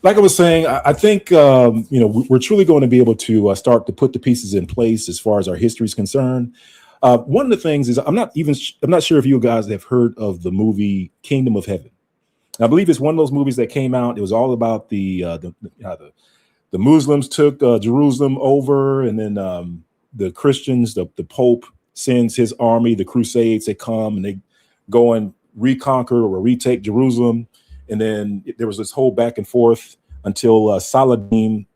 like I was saying, I think we're truly going to be able to start to put the pieces in place as far as our history is concerned. One of the things is I'm not sure if you guys have heard of the movie Kingdom of Heaven. I believe it's one of those movies that came out. It was all about the Muslims took Jerusalem over, and then the Christians, the Pope sends his army, the Crusades, they come and they go and reconquer or retake Jerusalem. And then there was this whole back and forth until Saladin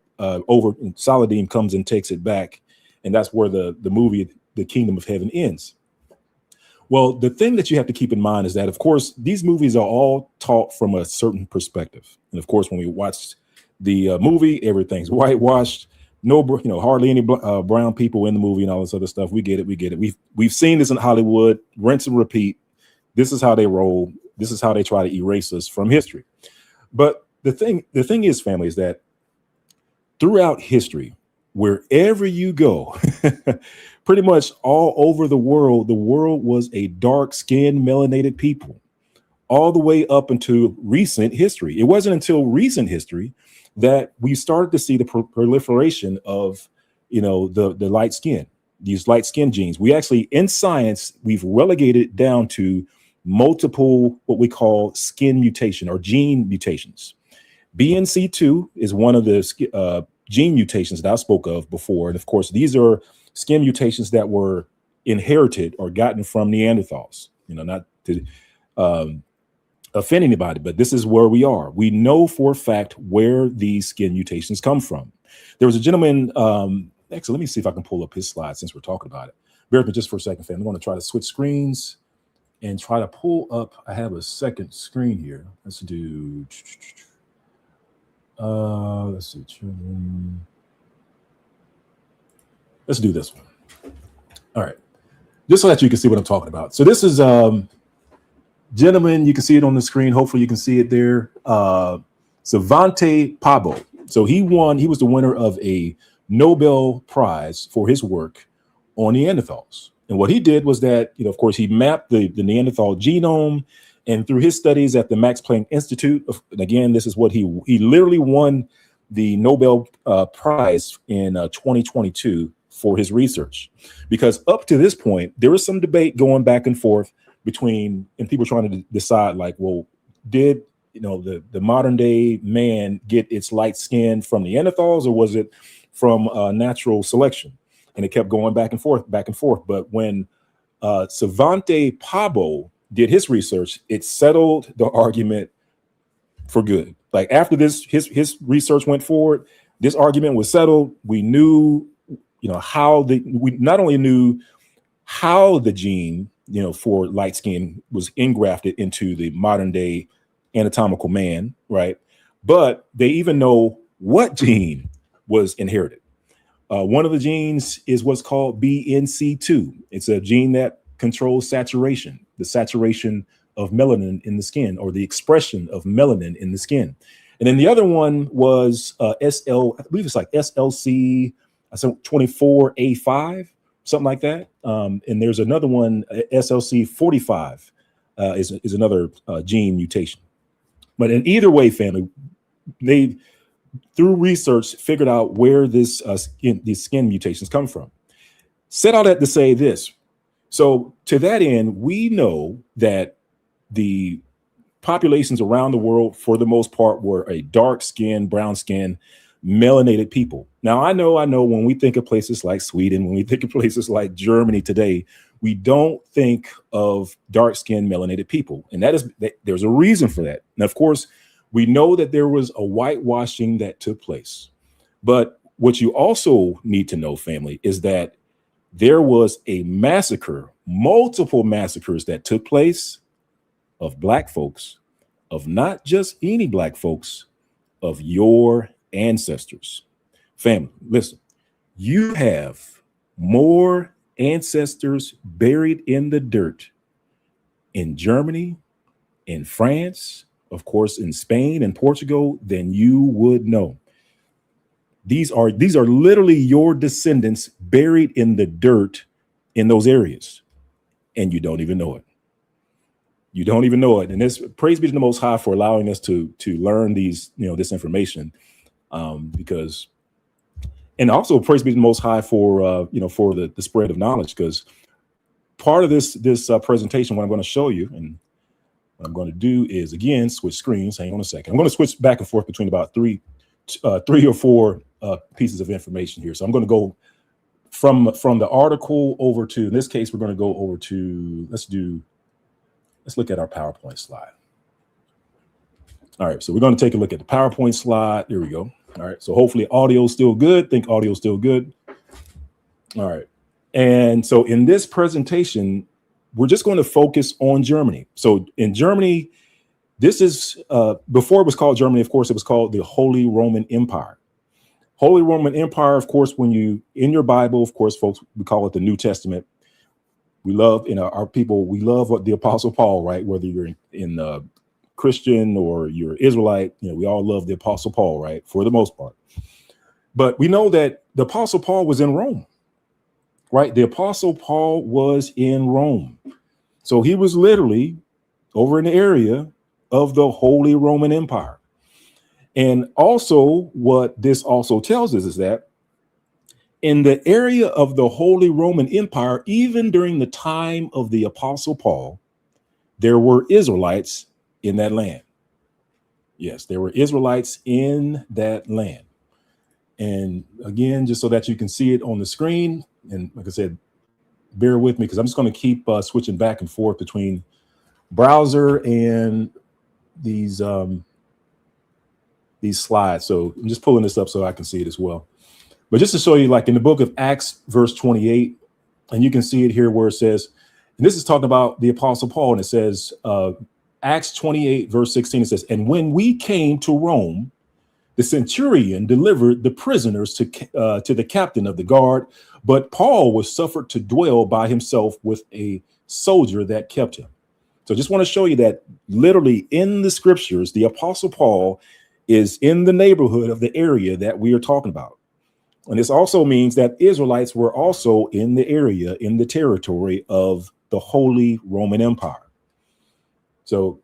comes and takes it back. And that's where the movie, The Kingdom of Heaven, ends. Well, the thing that you have to keep in mind is that, of course, these movies are all taught from a certain perspective. And of course, when we watch the movie, everything's whitewashed. No, hardly any brown people in the movie and all this other stuff. We get it. We've seen this in Hollywood, rinse and repeat. This is how they roll. This is how they try to erase us from history. But the thing is, family, is that throughout history, wherever you go, pretty much all over the world was a dark-skinned, melanated people, all the way up into recent history. It wasn't until recent history that we started to see the proliferation of, the light skin, these light skin genes. We actually, in science, we've relegated it down to multiple, what we call skin mutation or gene mutations. BNC2 is one of the gene mutations that I spoke of before. And of course, these are skin mutations that were inherited or gotten from Neanderthals, not to offend anybody, but this is where we are. We know for a fact where these skin mutations come from. There was a gentleman, actually, let me see if I can pull up his slide since we're talking about it. Bear with me just for a second, fam. I'm going to try to switch screens and try to pull up. I have a second screen here. Let's do, let's see, children. Let's do this one. All right. Just so that you can see what I'm talking about. So this is, gentlemen, you can see it on the screen. Hopefully you can see it there. Svante Pabo. So he was the winner of a Nobel Prize for his work on Neanderthals. And what he did was that, of course, he mapped the Neanderthal genome, and through his studies at the Max Planck Institute, and again, this is what he literally won the Nobel Prize in 2022 for his research. Because up to this point, there was some debate going back and forth and people trying to decide, like, well, did the modern day man get its light skin from Neanderthals, or was it from natural selection? And it kept going back and forth. But when Svante Pabo did his research, it settled the argument for good. Like after this, his research went forward, this argument was settled. We knew, we not only knew how the gene, for light skin was engrafted into the modern day anatomical man, right? But they even know what gene was inherited. One of the genes is what's called BNC2. It's a gene that controls saturation, the saturation of melanin in the skin, or the expression of melanin in the skin. And then the other one was I believe it's like SLC 24A5, something like that. And there's another one, SLC 45 is another gene mutation. But in either way, family, they, through research, figured out where these skin mutations come from. Set all that to say this. So to that end, we know that the populations around the world, for the most part, were a dark skin, brown skin, melanated people. Now, I know when we think of places like Sweden, when we think of places like Germany today, we don't think of dark skinned melanated people. And there's a reason for that. And of course, we know that there was a whitewashing that took place. But what you also need to know, family, is that there was a massacre, multiple massacres that took place of Black folks, of not just any Black folks, of your ancestors. Family, listen, you have more ancestors buried in the dirt in Germany, in France, of course, in Spain and Portugal, than you would know. These are literally your descendants buried in the dirt in those areas, and you don't even know it. You don't even know it. And this, praise be to the Most High for allowing us to learn these, this information, because, and also praise be to the Most High for for the spread of knowledge, because part of this presentation, what I'm going to show you, and what I'm going to do is again switch screens. Hang on a second. I'm going to switch back and forth between about three or four pieces of information here. So I'm going to go from the article over to, in this case, we're going to go over to, let's look at our PowerPoint slide. All right, so we're going to take a look at the PowerPoint slide. There we go. All right, so hopefully audio is still good. Think audio is still good. All right, and so in this presentation, we're just going to focus on Germany. So in Germany, this is, before it was called Germany, of course, it was called the Holy Roman Empire. Holy Roman Empire, of course, when you, in your Bible, of course, folks, we call it the New Testament. We love, our people, we love what the Apostle Paul, right? Whether you're in Christian or you're Israelite, we all love the Apostle Paul, right? For the most part. But we know that the Apostle Paul was in Rome, right? The Apostle Paul was in Rome. So he was literally over in the area of the Holy Roman Empire. And also what this also tells us is that in the area of the Holy Roman Empire, even during the time of the Apostle Paul, there were Israelites in that land. Yes, there were Israelites in that land. And again, just so that you can see it on the screen, and like I said, bear with me because I'm just going to keep switching back and forth between browser and these slides. So I'm just pulling this up so I can see it as well. But just to show you, like in the book of Acts, verse 28, and you can see it here where it says, and this is talking about the Apostle Paul, and it says, Acts 28, verse 16, it says, and when we came to Rome, the centurion delivered the prisoners to the captain of the guard, but Paul was suffered to dwell by himself with a soldier that kept him. So just want to show you that literally in the scriptures, the Apostle Paul is in the neighborhood of the area that we are talking about. And this also means that Israelites were also in the area, in the territory of the Holy Roman Empire. So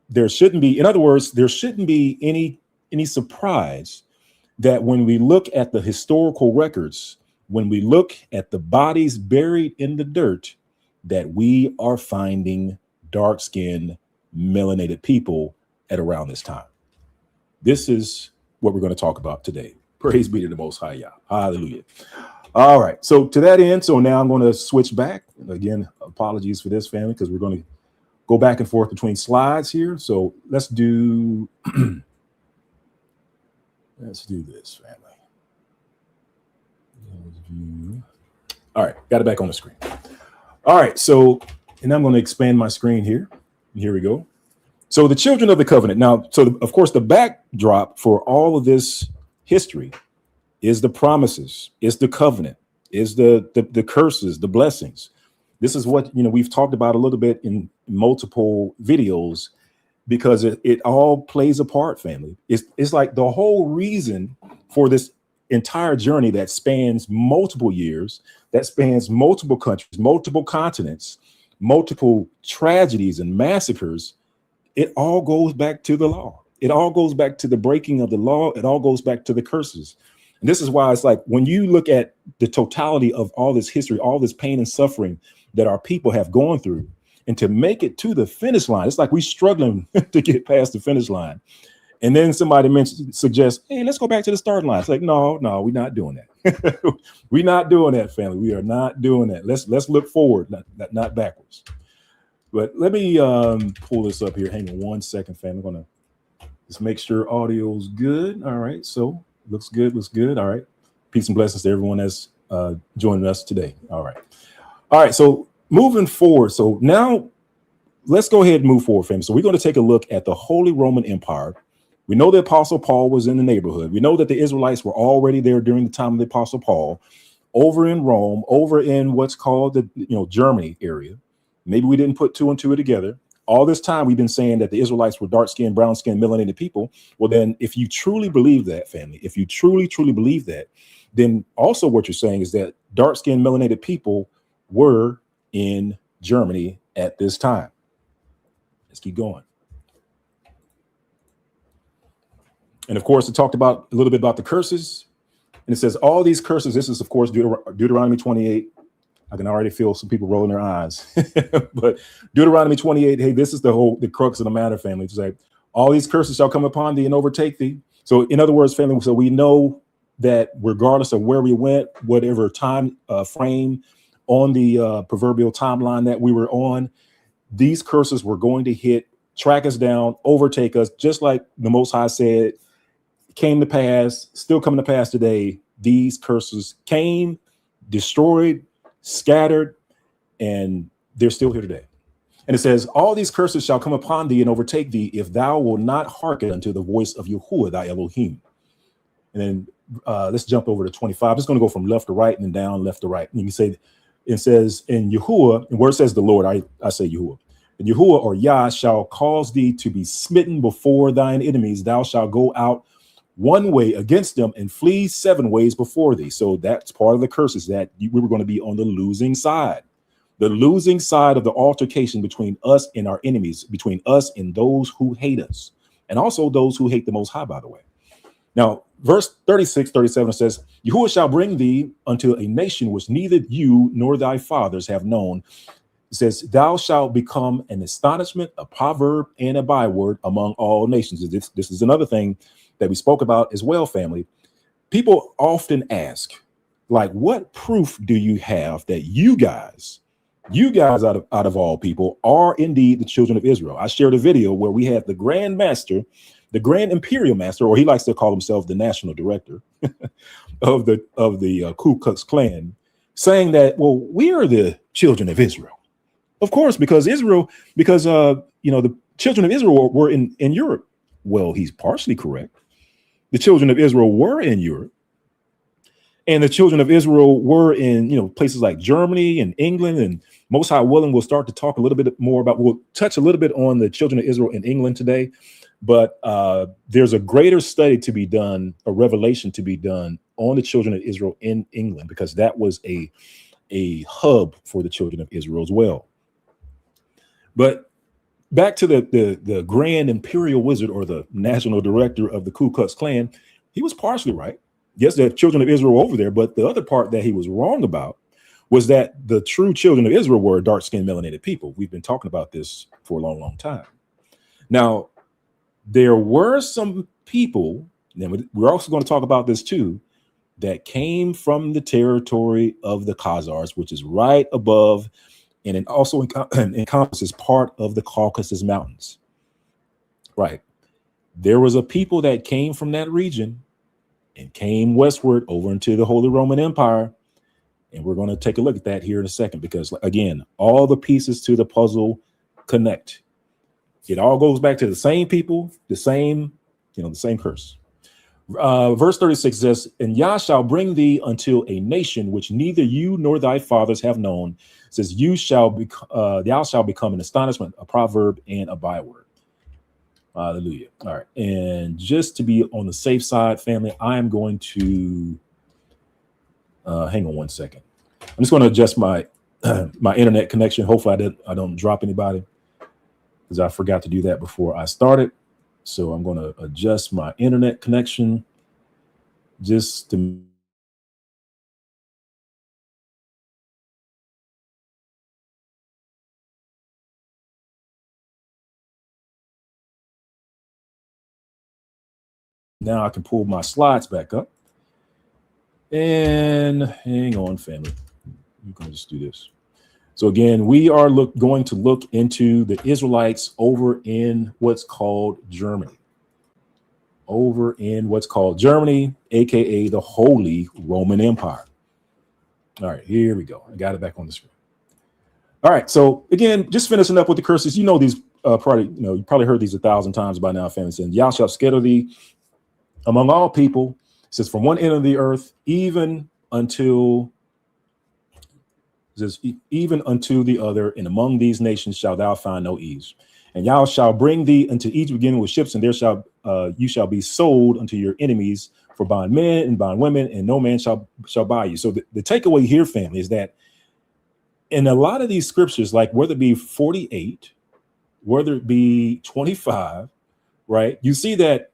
there shouldn't be, in other words, there shouldn't be any surprise that when we look at the historical records, when we look at the bodies buried in the dirt, that we are finding dark-skinned, melanated people at around this time. This is what we're going to talk about today. Praise be to the Most High Yah. Hallelujah. All right. So to that end, so now I'm going to switch back. Again, apologies for this, family, because we're going to go back and forth between slides here. So let's do this, family. All right. Got it back on the screen. All right. So, and I'm going to expand my screen here. Here we go. So the children of the covenant. Now, so of course, the backdrop for all of this history is the promises, is the covenant, is the curses, the blessings. This is what, we've talked about a little bit in multiple videos, because it all plays a part, family. It's like the whole reason for this entire journey that spans multiple years, that spans multiple countries, multiple continents, multiple tragedies and massacres. It all goes back to the law. It all goes back to the breaking of the law. It all goes back to the curses. And this is why it's like when you look at the totality of all this history, all this pain and suffering that our people have gone through, and to make it to the finish line, it's like we're struggling to get past the finish line. And then somebody suggests, hey, let's go back to the starting line. It's like, no, we're not doing that. We're not doing that, family. We are not doing that. Let's look forward, not backwards. But let me pull this up here. Hang on one second, family. I'm going to just make sure audio's good. All right. So looks good. All right. Peace and blessings to everyone that's joining us today. All right. So moving forward. So now let's go ahead and move forward, family. So we're going to take a look at the Holy Roman Empire. We know the Apostle Paul was in the neighborhood. We know that the Israelites were already there during the time of the Apostle Paul, over in Rome, over in what's called the Germany area. Maybe we didn't put two and two together. All this time we've been saying that the Israelites were dark-skinned, brown-skinned, melanated people. Well, then if you truly believe that, family, if you truly believe that, then also what you're saying is that dark-skinned, melanated people were in Germany at this time. Let's keep going. And of course, it talked about a little bit about the curses. And it says all these curses. This is, of course, Deuteronomy 28. I can already feel some people rolling their eyes. But Deuteronomy 28, hey, this is the crux of the matter, family. To say, all these curses shall come upon thee and overtake thee. So in other words, family, so we know that regardless of where we went, whatever time frame on the proverbial timeline that we were on, these curses were going to hit, track us down, overtake us, just like the Most High said came to pass, still coming to pass today. These curses came, destroyed, scattered, and they're still here today. And it says, all these curses shall come upon thee and overtake thee if thou wilt not hearken unto the voice of Yahuwah thy Elohim. And then let's jump over to 25. I'm just going to go from left to right and then down, left to right. And you can say, it says in Yahuwah, and where it says the Lord, I say Yahuwah. And Yahuwah or Yah shall cause thee to be smitten before thine enemies. Thou shalt go out one way against them and flee 7 ways before thee. So that's part of the curses, that we were going to be on the losing side of the altercation between us and our enemies, between us and those who hate us, and also those who hate the Most High, by the way. Now, verse 36, 37 says, Yahuwah shall bring thee unto a nation which neither you nor thy fathers have known. It says, thou shalt become an astonishment, a proverb, and a byword among all nations. This is another thing that we spoke about as well, family. People often ask, like, what proof do you have that you guys out of all people are indeed the children of Israel? I shared a video where we had the Grand Master, the Grand Imperial Master, or he likes to call himself the National Director of the Ku Klux Klan, saying that, well, we are the children of Israel. Of course, because the children of Israel were in Europe. Well, he's partially correct. The children of Israel were in Europe, and the children of Israel were in, places like Germany and England, and Most High willing, we'll start to talk a little bit more about, we'll touch a little bit on the children of Israel in England today, but there's a greater study to be done, a revelation to be done on the children of Israel in England, because that was a hub for the children of Israel as well. But back to the Grand Imperial Wizard, or the National Director of the Ku Klux Klan, he was partially right. Yes, the children of Israel were over there, but the other part that he was wrong about was that the true children of Israel were dark-skinned, melanated people. We've been talking about this for a long, long time. Now, there were some people, and we're also going to talk about this too, that came from the territory of the Khazars, which is right above, and it also encompasses part of the Caucasus Mountains. Right. There was a people that came from that region and came westward over into the Holy Roman Empire. And we're going to take a look at that here in a second, because, again, all the pieces to the puzzle connect. It all goes back to the same people, the same curse. Verse 36 says, and Yah shall bring thee unto a nation which neither you nor thy fathers have known. It says, thou shalt become an astonishment, a proverb, and a byword. Hallelujah. All right. And just to be on the safe side, family, I am going to hang on one second. I'm just going to adjust my my internet connection. Hopefully I don't drop anybody, because I forgot to do that before I started. So I'm going to adjust my internet connection just to now I can pull my slides back up. And hang on, family. You can just do this. So again, we are going to look into the Israelites over in what's called Germany. Over in what's called Germany, aka the Holy Roman Empire. All right, here we go. I got it back on the screen. All right, so again, just finishing up with the curses. You know these you probably heard these 1,000 times by now, family. Saying, Yah shall scatter thee among all people. It says, from one end of the earth, even unto the other, and among these nations shalt thou find no ease. And Yah shall bring thee unto Egypt, beginning with ships, and there you shall be sold unto your enemies for bondmen and bondwomen, and no man shall buy you. So the takeaway here, family, is that in a lot of these scriptures, like whether it be 48 whether it be 25, right? You see that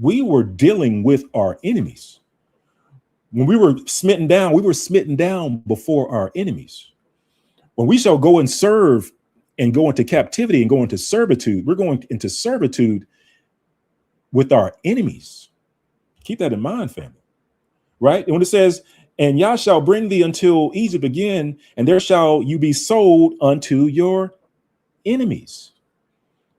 we were dealing with our enemies. When we were smitten down before our enemies. When we shall go and serve and go into captivity and go into servitude, we're going into servitude with our enemies. Keep that in mind, family, right? And when it says, and Yah shall bring thee until Egypt again, and there shall you be sold unto your enemies.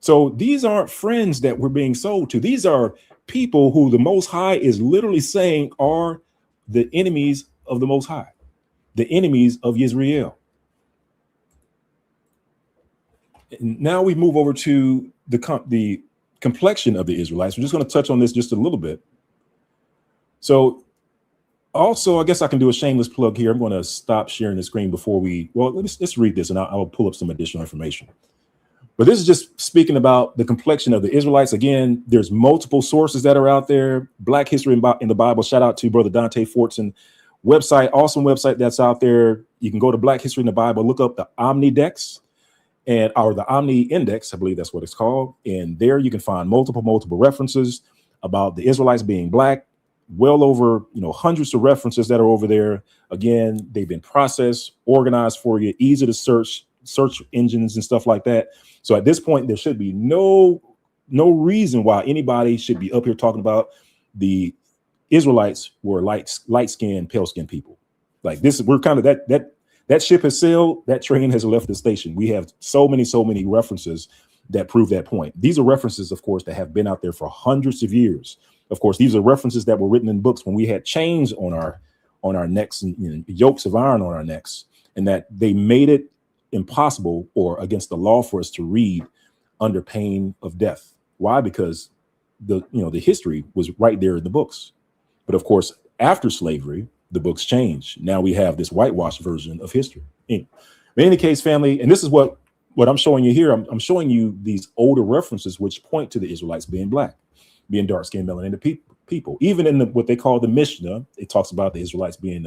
So these aren't friends that we're being sold to. These are people who the Most High is literally saying are the enemies of the Most High, the enemies of Israel. And now we move over to the complexion of the Israelites. We're just going to touch on this just a little bit. So also, I guess I can do a shameless plug here. I'm going to stop sharing the screen before let's read this and I'll pull up some additional information. But this is just speaking about the complexion of the Israelites. Again, there's multiple sources that are out there. Black History in the Bible. Shout out to Brother Dante Fortson website, awesome website that's out there. You can go to Black History in the Bible, look up the Omnidex or the Omni Index, I believe that's what it's called. And there you can find multiple references about the Israelites being black. Well over, hundreds of references that are over there. Again, they've been processed, organized for you, easy to search engines and stuff like that. So at this point, there should be no reason why anybody should be up here talking about the Israelites were light-skinned, pale-skinned people. Like this, we're kind of that ship has sailed. That train has left the station. We have so many references that prove that point. These are references, of course, that have been out there for hundreds of years. Of course, these are references that were written in books when we had chains on our necks and yokes of iron on our necks, and that they made it impossible or against the law for us to read under pain of death. Why? Because the history was right there in the books. But of course, after slavery, the books changed. Now we have this whitewashed version of history. In any case, family, and this is what I'm showing you here. I'm showing you these older references which point to the Israelites being black, being dark-skinned, melanated people. Even in what they call the Mishnah, it talks about the Israelites being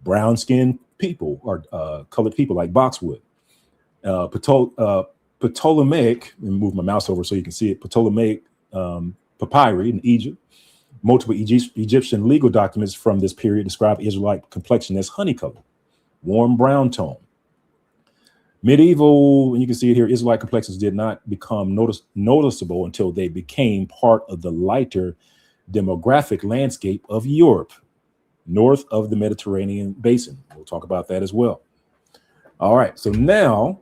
brown-skinned people or colored people like boxwood. Ptolemaic, let me move my mouse over so you can see it, Ptolemaic papyri in Egypt. Multiple Egyptian legal documents from this period describe Israelite complexion as honey color, warm brown tone. Medieval, and you can see it here, Israelite complexions did not become noticeable until they became part of the lighter demographic landscape of Europe, north of the Mediterranean basin. We'll talk about that as well. All right, so now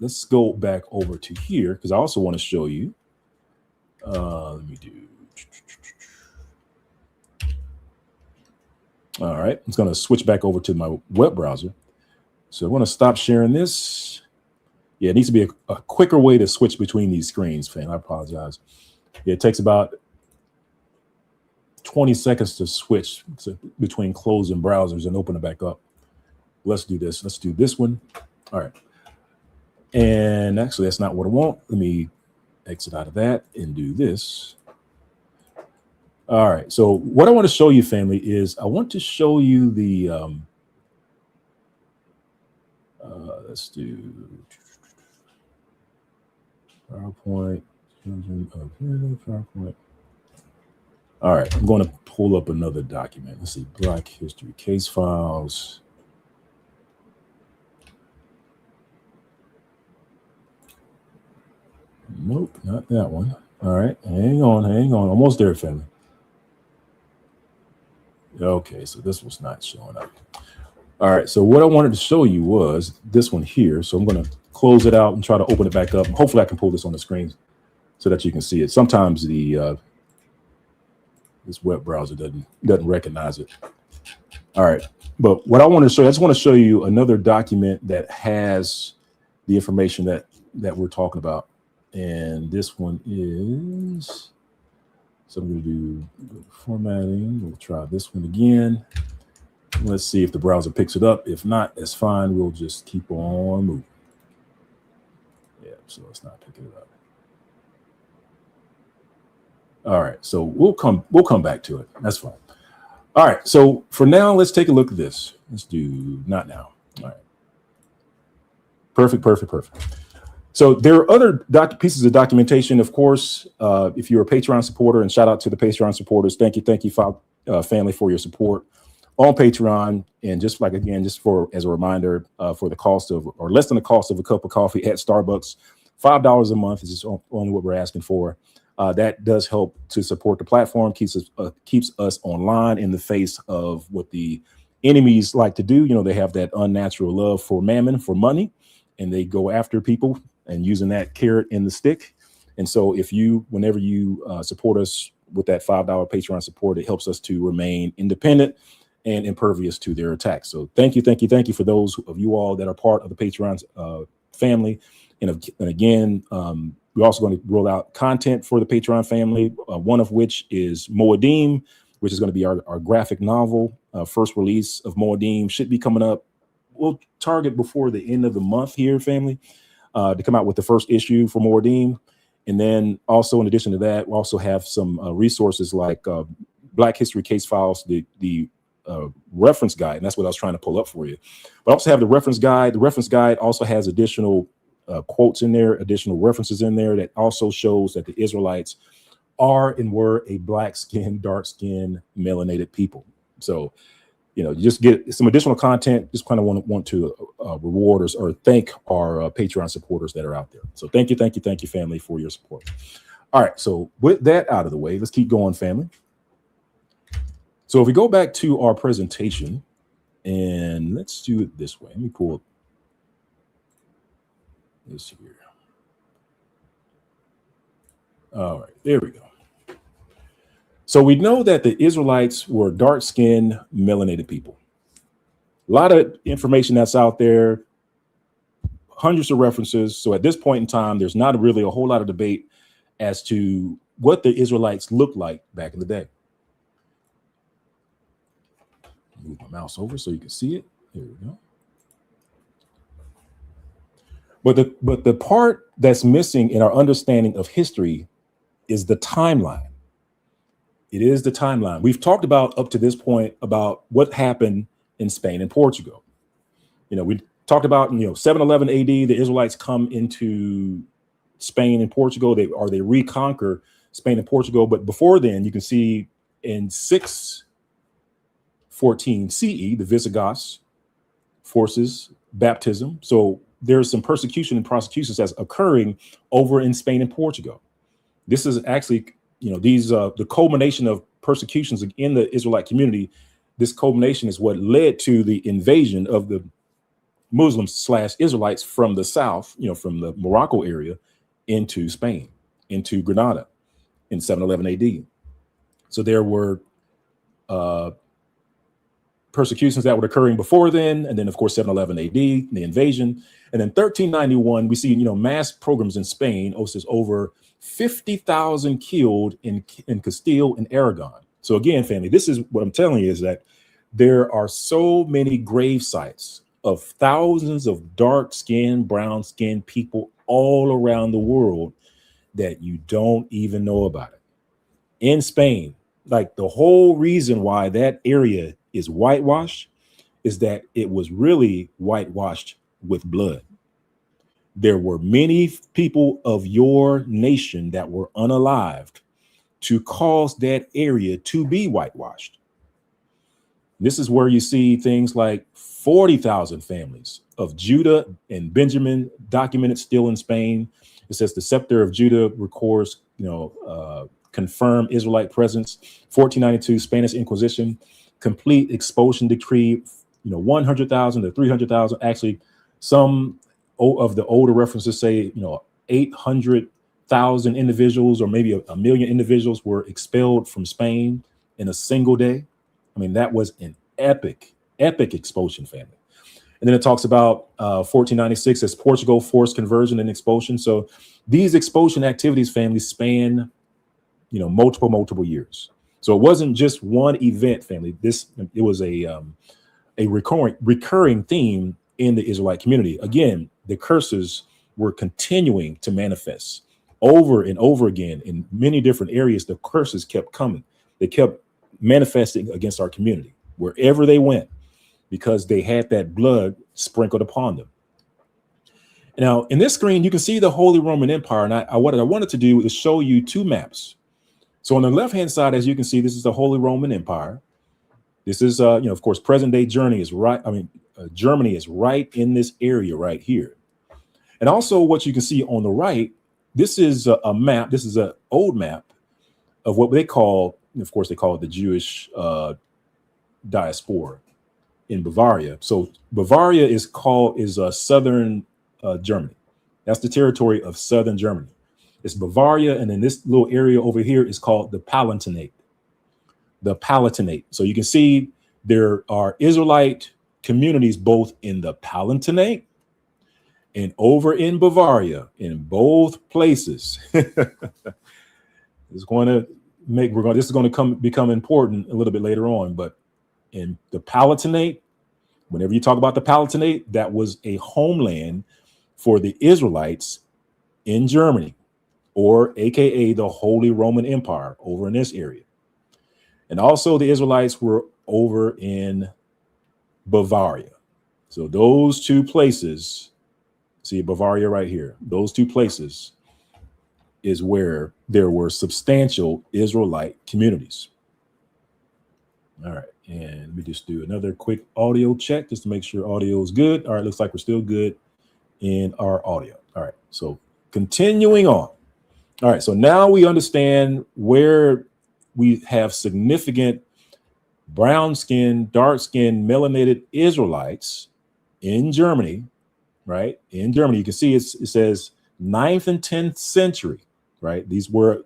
let's go back over to here because I also want to show you. Let me do. All right, I'm going to switch back over to my web browser. So I want to stop sharing this. Yeah, it needs to be a quicker way to switch between these screens, fam. I apologize. Yeah, it takes about 20 seconds to switch between closing browsers and open it back up. Let's do this. Let's do this one. All right. And actually, that's not what I want. Let me exit out of that and do this. All right. So what I want to show you, family, is I want to show you the let's do PowerPoint. PowerPoint. All right, I'm going to pull up another document. Let's see, Black History case files. Nope, not that one. All right, hang on. Almost there, family. Okay, so this was not showing up. All right, so what I wanted to show you was this one here. So I'm going to close it out and try to open it back up. Hopefully I can pull this on the screen so that you can see it. Sometimes the this web browser doesn't recognize it. All right, but what I want to show you, I just want to show you another document that has the information that we're talking about. And this one is, so I'm going to do formatting. We'll try this one again. Let's see if the browser picks it up. If not, that's fine. We'll just keep on moving. Yeah, so it's not picking it up. All right, so we'll come back to it. That's fine. All right, so for now, let's take a look at this. Let's do not now. All right. Perfect. So there are other pieces of documentation, of course. If you're a Patreon supporter, and shout out to the Patreon supporters, thank you, family, for your support on Patreon. And just like, again, just for as a reminder, for the cost of, or less than the cost of a cup of coffee at Starbucks, $5 a month is just only what we're asking for. That does help to support the platform, keeps us online in the face of what the enemies like to do. You know, they have that unnatural love for mammon, for money, and they go after people and using that carrot and the stick. And so whenever you support us with that $5 Patreon support, it helps us to remain independent and impervious to their attacks. So thank you for those of you all that are part of the Patreon family. And again, we're also going to roll out content for the Patreon family, one of which is Moedim, which is going to be our graphic novel. First release of Moedim should be coming up. We'll target before the end of the month here, family, to come out with the first issue for Moedim. And then also, in addition to that, we'll also have some resources like Black History Case Files, the reference guide, and that's what I was trying to pull up for you. But I also have the reference guide. The reference guide also has additional quotes in there, additional references in there that also shows that the Israelites are and were a black-skinned, dark-skinned, melanated people. So, you know, you just get some additional content. Just kind of want to reward us or thank our Patreon supporters that are out there. So thank you, family, for your support. All right, so with that out of the way, let's keep going, family. So if we go back to our presentation, and let's do it this way. Let me pull up this here. All right, there we go. So we know that the Israelites were dark-skinned, melanated people. A lot of information that's out there, hundreds of references. So at this point in time, there's not really a whole lot of debate as to what the Israelites looked like back in the day. Move my mouse over so you can see it. Here we go. But the part that's missing in our understanding of history is the timeline. It is the timeline. We've talked about up to this point about what happened in Spain and Portugal. You know, we talked about, 711 AD, the Israelites come into Spain and Portugal. They reconquer Spain and Portugal. But before then, you can see in 614 CE, the Visigoths forces baptism. So there's some persecution and prosecutions that's occurring over in Spain and Portugal. This is actually, the culmination of persecutions in the Israelite community. This culmination is what led to the invasion of the Muslims/Israelites from the south, from the Morocco area into Spain, into Granada in 711 AD. So there were persecutions that were occurring before then. And then, of course, 711 AD, the invasion. And then 1391, we see, mass pogroms in Spain. Says over 50,000 killed in Castile and Aragon. So again, family, this is what I'm telling you, is that there are so many grave sites of thousands of dark-skinned, brown-skinned people all around the world that you don't even know about it. In Spain, like, the whole reason why that area is whitewashed is that it was really whitewashed with blood. There were many people of your nation that were unalived to cause that area to be whitewashed. This is where you see things like 40,000 families of Judah and Benjamin documented still in Spain. It says the scepter of Judah records, confirmed Israelite presence. 1492 Spanish Inquisition, complete expulsion decree. 100,000 to 300,000. Actually, some of the older references say 800,000 individuals, or maybe a million individuals, were expelled from Spain in a single day. I mean, that was an epic expulsion, family. And then it talks about 1496 as Portugal forced conversion and expulsion. So these expulsion activities, family, span multiple years. So it wasn't just one event, family. It was a recurring theme in the Israelite community. Again, the curses were continuing to manifest over and over again in many different areas. The curses kept coming. They kept manifesting against our community wherever they went, because they had that blood sprinkled upon them. Now, in this screen, you can see the Holy Roman Empire. And what I wanted to do is show you two maps. So on the left-hand side, as you can see, this is the Holy Roman Empire. This is, of course, present-day Germany is right. Germany is right in this area right here. And also what you can see on the right, this is a map. This is an old map of what they call, of course, they call it the Jewish diaspora in Bavaria. So Bavaria is southern Germany. That's the territory of southern Germany. It's Bavaria, and then this little area over here is called the Palatinate. The Palatinate. So you can see there are Israelite communities both in the Palatinate and over in Bavaria, in both places. This is going to become important a little bit later on, but in the Palatinate, whenever you talk about the Palatinate, that was a homeland for the Israelites in Germany, or AKA the Holy Roman Empire over in this area. And also the Israelites were over in Bavaria. So those two places, see Bavaria right here, those two places is where there were substantial Israelite communities. All right, and let me just do another quick audio check just to make sure audio is good. All right, looks like we're still good in our audio. All right, so continuing on. All right, so now we understand where we have significant brown-skinned, dark-skinned, melanated Israelites in Germany, right? In Germany, you can see it says 9th and 10th century, right? These were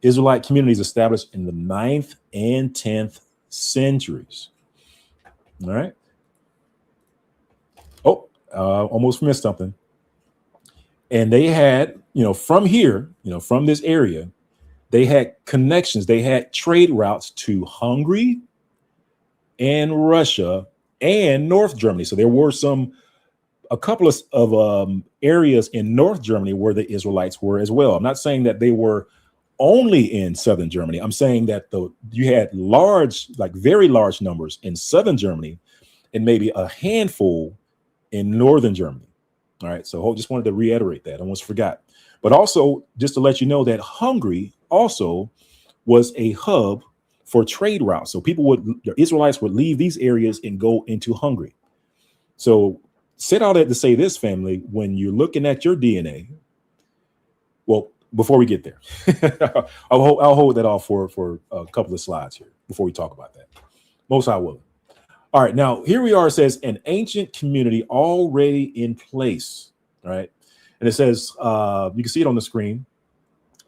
Israelite communities established in the 9th and 10th centuries. All right. Oh, almost missed something. And they had, from here, from this area, they had connections. They had trade routes to Hungary and Russia and North Germany. So there were a couple of areas in North Germany where the Israelites were as well. I'm not saying that they were only in southern Germany. I'm saying that you had very large numbers in southern Germany and maybe a handful in northern Germany. All right, so just wanted to reiterate that. I almost forgot. But also, just to let you know that Hungary also was a hub for trade routes. So the Israelites would leave these areas and go into Hungary. So set all that to say this, family, when you're looking at your DNA, well, before we get there, I'll hold that off for a couple of slides here before we talk about that. Most I will. All right, now here we are. It says an ancient community already in place. All right, and it says you can see it on the screen.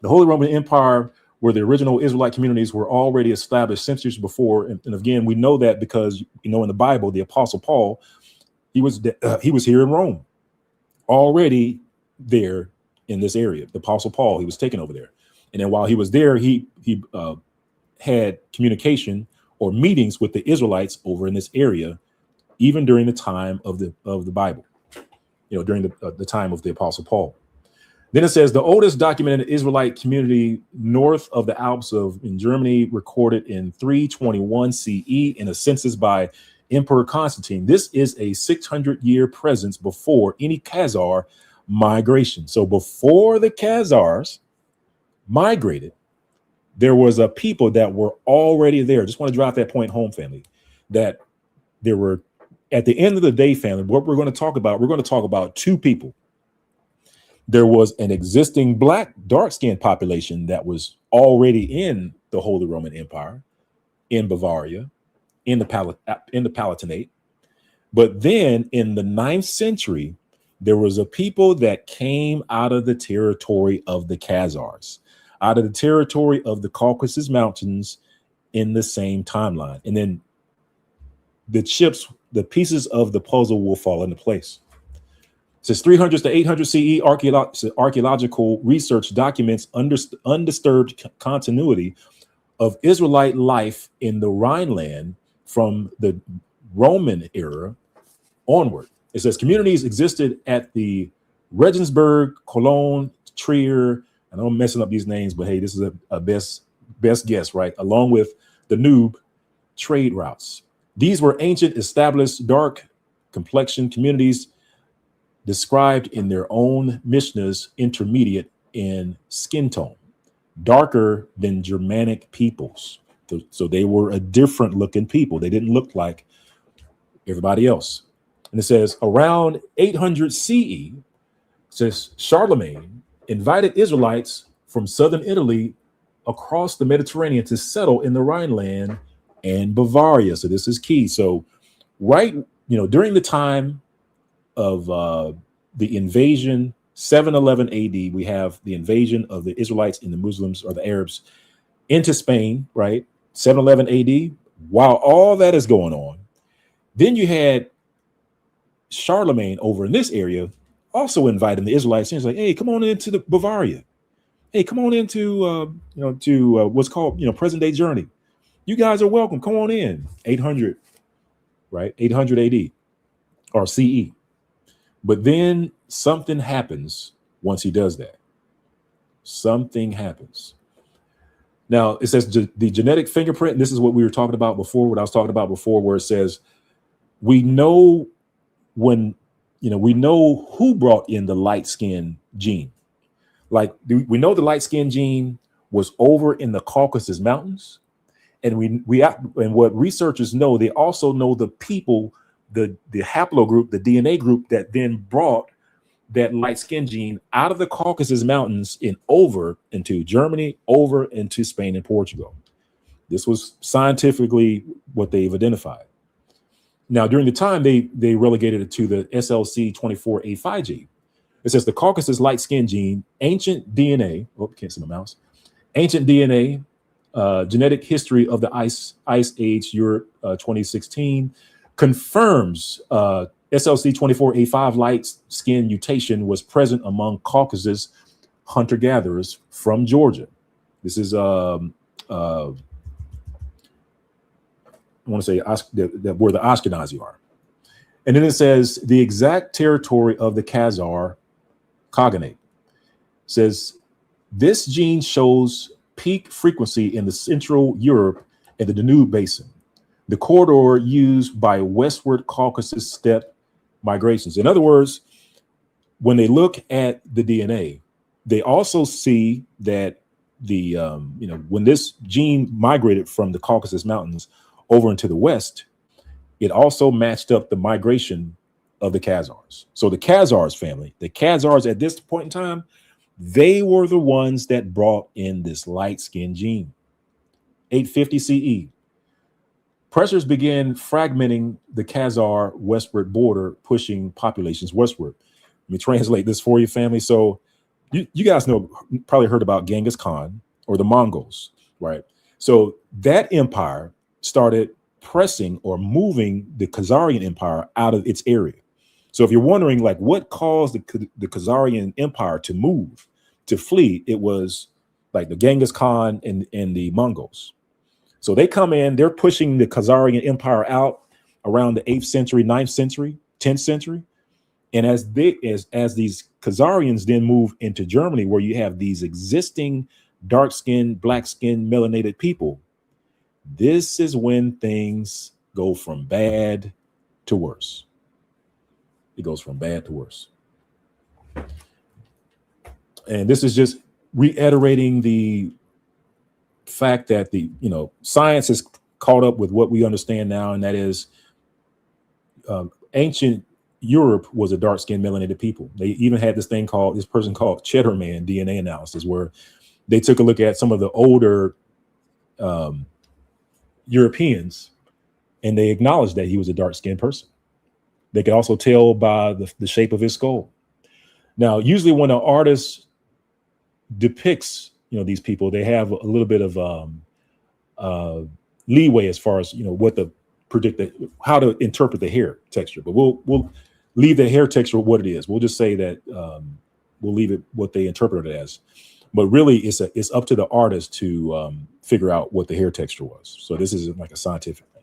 The Holy Roman Empire, where the original Israelite communities were already established centuries before, and again we know that because in the Bible, the Apostle Paul, he was here in Rome, already there in this area. The Apostle Paul, he was taken over there, and then while he was there, he had communication or meetings with the Israelites over in this area, even during the time of the Bible, during the time of the Apostle Paul. Then it says the oldest documented Israelite community north of the Alps in Germany, recorded in 321 CE in a census by Emperor Constantine. This is a 600-year presence before any Khazar migration. So before the Khazars migrated, there was a people that were already there. Just want to drive that point home, family, that there were, at the end of the day, family, what we're going to talk about two people. There was an existing black, dark-skinned population that was already in the Holy Roman Empire, in Bavaria, in the Palatinate. But then in the 9th century, there was a people that came out of the territory of the Khazars, out of the territory of the Caucasus Mountains in the same timeline. And then the pieces of the puzzle will fall into place. It says 300 to 800 CE archaeological research documents undisturbed continuity of Israelite life in the Rhineland from the Roman era onward. It says communities existed at the Regensburg, Cologne, Trier. I know I'm messing up these names, but hey, this is a best guess, right? Along with the Danube trade routes. These were ancient, established, dark complexion communities described in their own Mishnahs intermediate in skin tone, darker than Germanic peoples. So they were a different looking people. They didn't look like everybody else. And it says around 800 CE, says Charlemagne invited Israelites from southern Italy across the Mediterranean to settle in the Rhineland and Bavaria. So this is key. So during the time of the invasion, 711 AD, we have the invasion of the Israelites and the Muslims or the Arabs into Spain, right? 711 AD. While all that is going on, then you had Charlemagne over in this area also inviting the Israelites. He's like, hey, come on into the Bavaria. Hey, come on into what's called present day Germany. You guys are welcome. Come on in. 800, right? 800 AD or CE. But then something happens once he does that. Something happens. Now it says the genetic fingerprint. And this is what we were talking about before. What I was talking about before, where it says we know who brought in the light skin gene. Like we know the light skin gene was over in the Caucasus Mountains, and and what researchers know, they also know the people, the haplogroup, the DNA group that then brought that light skin gene out of the Caucasus Mountains and over into Germany, over into Spain and Portugal. This was scientifically what they've identified. Now, during the time, they relegated it to the SLC24A5 gene. It says the Caucasus light skin gene, ancient DNA. Oh, can't see my mouse. Ancient DNA, genetic history of the Ice Age, Europe, 2016, confirms SLC24A5 light skin mutation was present among Caucasus hunter-gatherers from Georgia. This is I want to say where the Ashkenazi are. And then it says the exact territory of the Khazar Khaganate. It says this gene shows peak frequency in the Central Europe and the Danube Basin, the corridor used by westward Caucasus steppe migrations. In other words, when they look at the DNA, they also see that when this gene migrated from the Caucasus Mountains over into the west, it also matched up the migration of the Khazars. So the Khazars family, the Khazars at this point in time, they were the ones that brought in this light skin gene. 850 CE. Pressures began fragmenting the Khazar westward border, pushing populations westward. Let me translate this for you, family. So you guys probably heard about Genghis Khan or the Mongols, right? So that empire started pressing or moving the Khazarian Empire out of its area. So if you're wondering, like, what caused the Khazarian Empire to move, to flee, it was like the Genghis Khan and the Mongols. So they come in, they're pushing the Khazarian Empire out around the 8th century, 9th century, 10th century. And as these Khazarians then move into Germany, where you have these existing dark-skinned, black-skinned, melanated people, this is when things go from bad to worse. It goes from bad to worse. And this is just reiterating the fact that science has caught up with what we understand now, and that is ancient Europe was a dark-skinned melanated people. They even had this person called Cheddar Man DNA analysis, where they took a look at some of the older Europeans, and they acknowledged that he was a dark-skinned person. They could also tell by the shape of his skull. Now, usually when an artist depicts, these people, they have a little bit of leeway as far as, how to interpret the hair texture. But we'll leave the hair texture what it is. We'll just say that we'll leave it what they interpret it as. But really, it's up to the artist to figure out what the hair texture was. So this isn't like a scientific thing.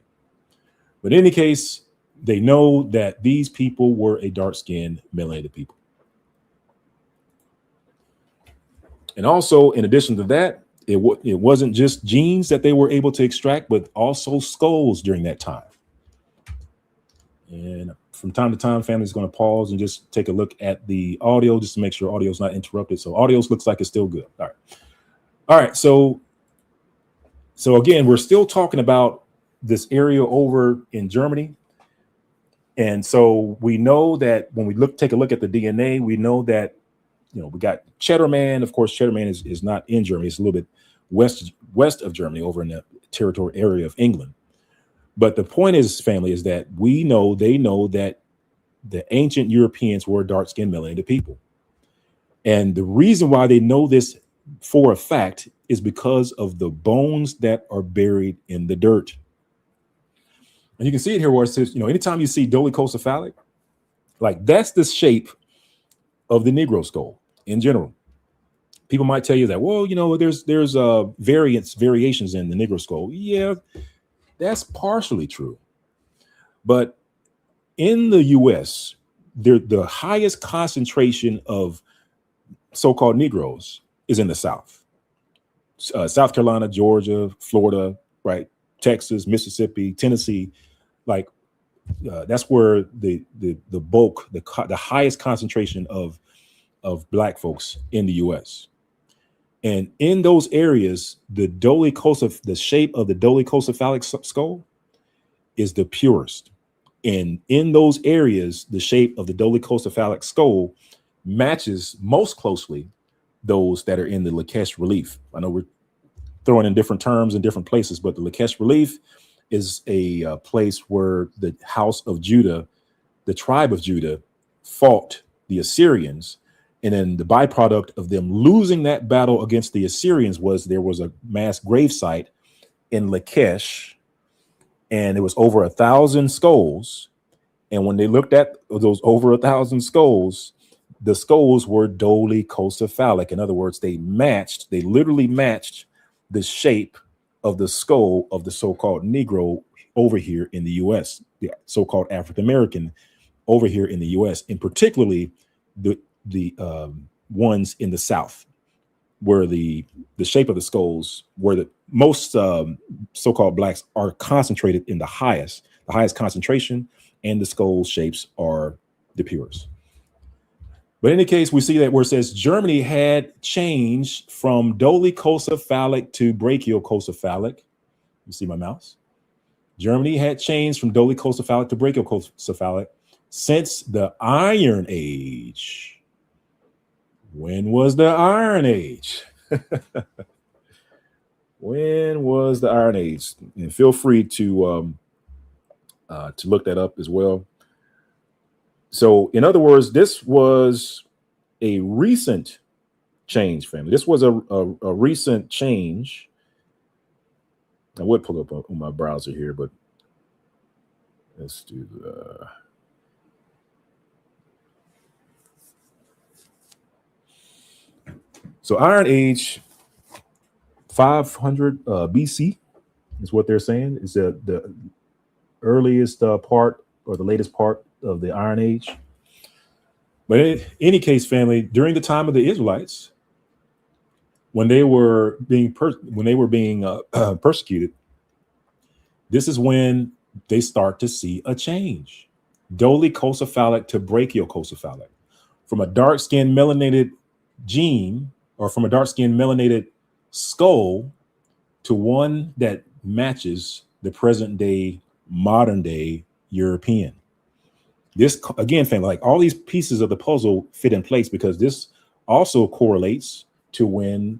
But in any case, they know that these people were a dark-skinned, melanated people. And also, in addition to that, it wasn't just genes that they were able to extract, but also skulls during that time. And from time to time, family's going to pause and just take a look at the audio just to make sure audio's not interrupted. So audio looks like it's still good. All right. All right. So again, we're still talking about this area over in Germany. And so we know that when we take a look at the DNA, we know that, we got Cheddar Man. Of course, Cheddar Man is not in Germany. It's a little bit west of Germany, over in the territory area of England. But the point is, family, is that they know that the ancient Europeans were dark-skinned melanated people. And the reason why they know this for a fact is because of the bones that are buried in the dirt. And you can see it here where it says, anytime you see dolichocephalic, like that's the shape of the Negro skull in general. People might tell you that, well, there's variations in the Negro skull. Yeah, that's partially true. But in the U.S., the highest concentration of so-called Negroes is in the South. South Carolina, Georgia, Florida, right? Texas, Mississippi, Tennessee, like that's where the bulk, the highest concentration of Black folks in the U.S. And in those areas, the shape of the dolichocephalic skull is the purest. And in those areas, the shape of the dolichocephalic skull matches most closely those that are in the Lakesh relief. I know we're throwing in different terms in different places, but the Lakesh relief is a place where the house of Judah, the tribe of Judah, fought the Assyrians. And then the byproduct of them losing that battle against the Assyrians was there was a mass gravesite in Lakesh, and it was over 1,000 skulls. And when they looked at those over 1,000 skulls, the skulls were dolichocephalic. In other words, they literally matched the shape of the skull of the so-called Negro over here in the U.S., the so-called African American over here in the U.S., and particularly the ones in the South, where the shape of the skulls, where the most so-called Blacks are concentrated in the highest concentration, and the skull shapes are the purest. But in any case, we see that where it says Germany had changed from dolichocephalic to brachiocephalic. You see my mouse? Germany had changed from dolichocephalic to brachiocephalic since the Iron Age. When was the Iron Age? When was the Iron Age? And feel free to look that up as well. So, in other words, this was a recent change, family. This was a recent change. I would pull up on my browser here, but let's do the. So, Iron Age, 500 BC is what they're saying. Is the earliest part or the latest part of the Iron Age. But in any case, family, during the time of the Israelites, when they were being persecuted, this is when they start to see a change. Dolichocephalic to brachiocephalic, from a dark-skinned melanated gene, or from a dark-skinned melanated skull, to one that matches the present day, modern day European. This, again, family, like all these pieces of the puzzle fit in place because this also correlates to when,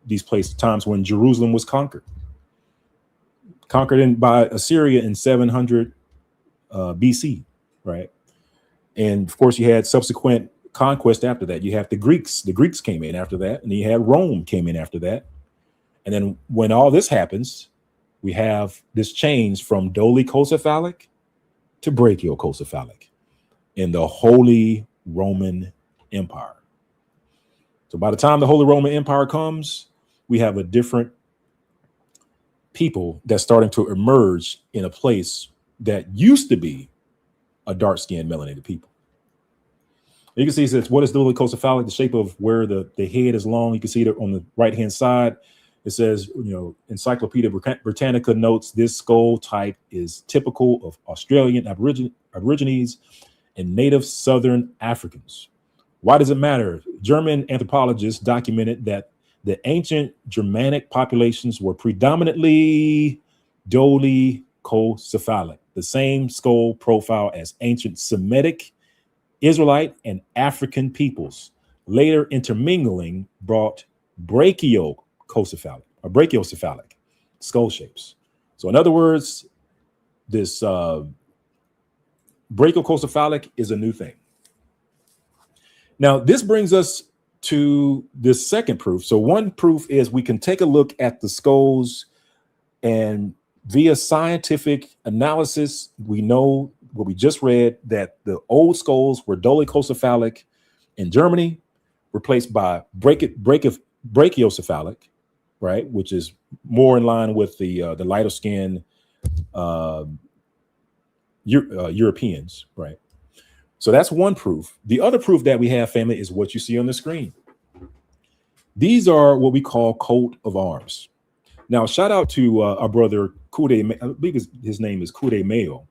these times when Jerusalem was conquered by Assyria in 700 BC, right? And of course, you had subsequent conquest after that. You have the Greeks. The Greeks came in after that, and then you had Rome came in after that. And then when all this happens, we have this change from dolichocephalic to brachiocephalic in the Holy Roman Empire. So by the time the Holy Roman Empire comes, we have a different people that's starting to emerge in a place that used to be a dark-skinned melanated people. You can see it says, what is dolichocephalic? The shape of where the head is long. You can see it on the right-hand side. It says, Encyclopedia Britannica notes this skull type is typical of Australian Aborigines and native Southern Africans. Why does it matter? German anthropologists documented that the ancient Germanic populations were predominantly dolichocephalic, the same skull profile as ancient Semitic, Israelite, and African peoples. Later intermingling brought brachiocephalic skull shapes. So in other words, this brachiocephalic is a new thing. Now, this brings us to this second proof. So one proof is we can take a look at the skulls, and via scientific analysis, we know what we just read, that the old skulls were dolichocephalic in Germany, replaced by brachiocephalic, right, which is more in line with the lighter skinned Europeans, right? So that's one proof. The other proof that we have, family, is what you see on the screen. These are what we call coat of arms. Now, shout out to our brother Kude, I believe his name is Kude Mayo.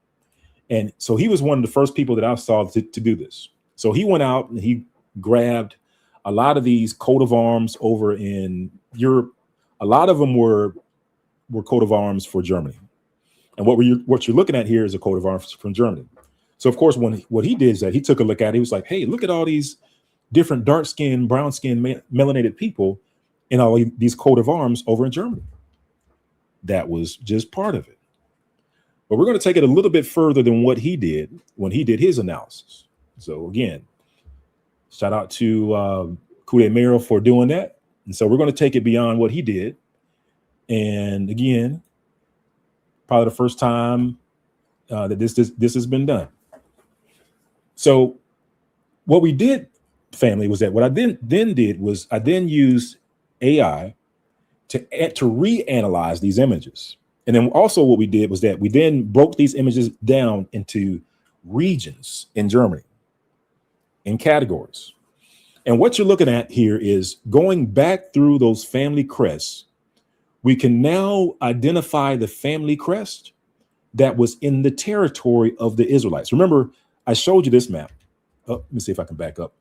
And so he was one of the first people that I saw to do this. So he went out and he grabbed a lot of these coat of arms over in Europe. A lot of them were coat of arms for Germany. And what you're looking at here is a coat of arms from Germany. So, of course, what he did is that he took a look at it. He was like, hey, look at all these different dark-skinned, brown-skinned, melanated people in all these coat of arms over in Germany. That was just part of it. But we're going to take it a little bit further than what he did when he did his analysis. So, again, shout out to Kude Mero for doing that. And so we're going to take it beyond what he did. And, again, probably the first time that this has been done. So what we did, family, was that what I then did was I then used AI to reanalyze these images. And then also what we did was that we then broke these images down into regions in Germany, in categories. And what you're looking at here is going back through those family crests. We can now identify the family crest that was in the territory of the Israelites. Remember, I showed you this map. Oh, let me see if I can back up.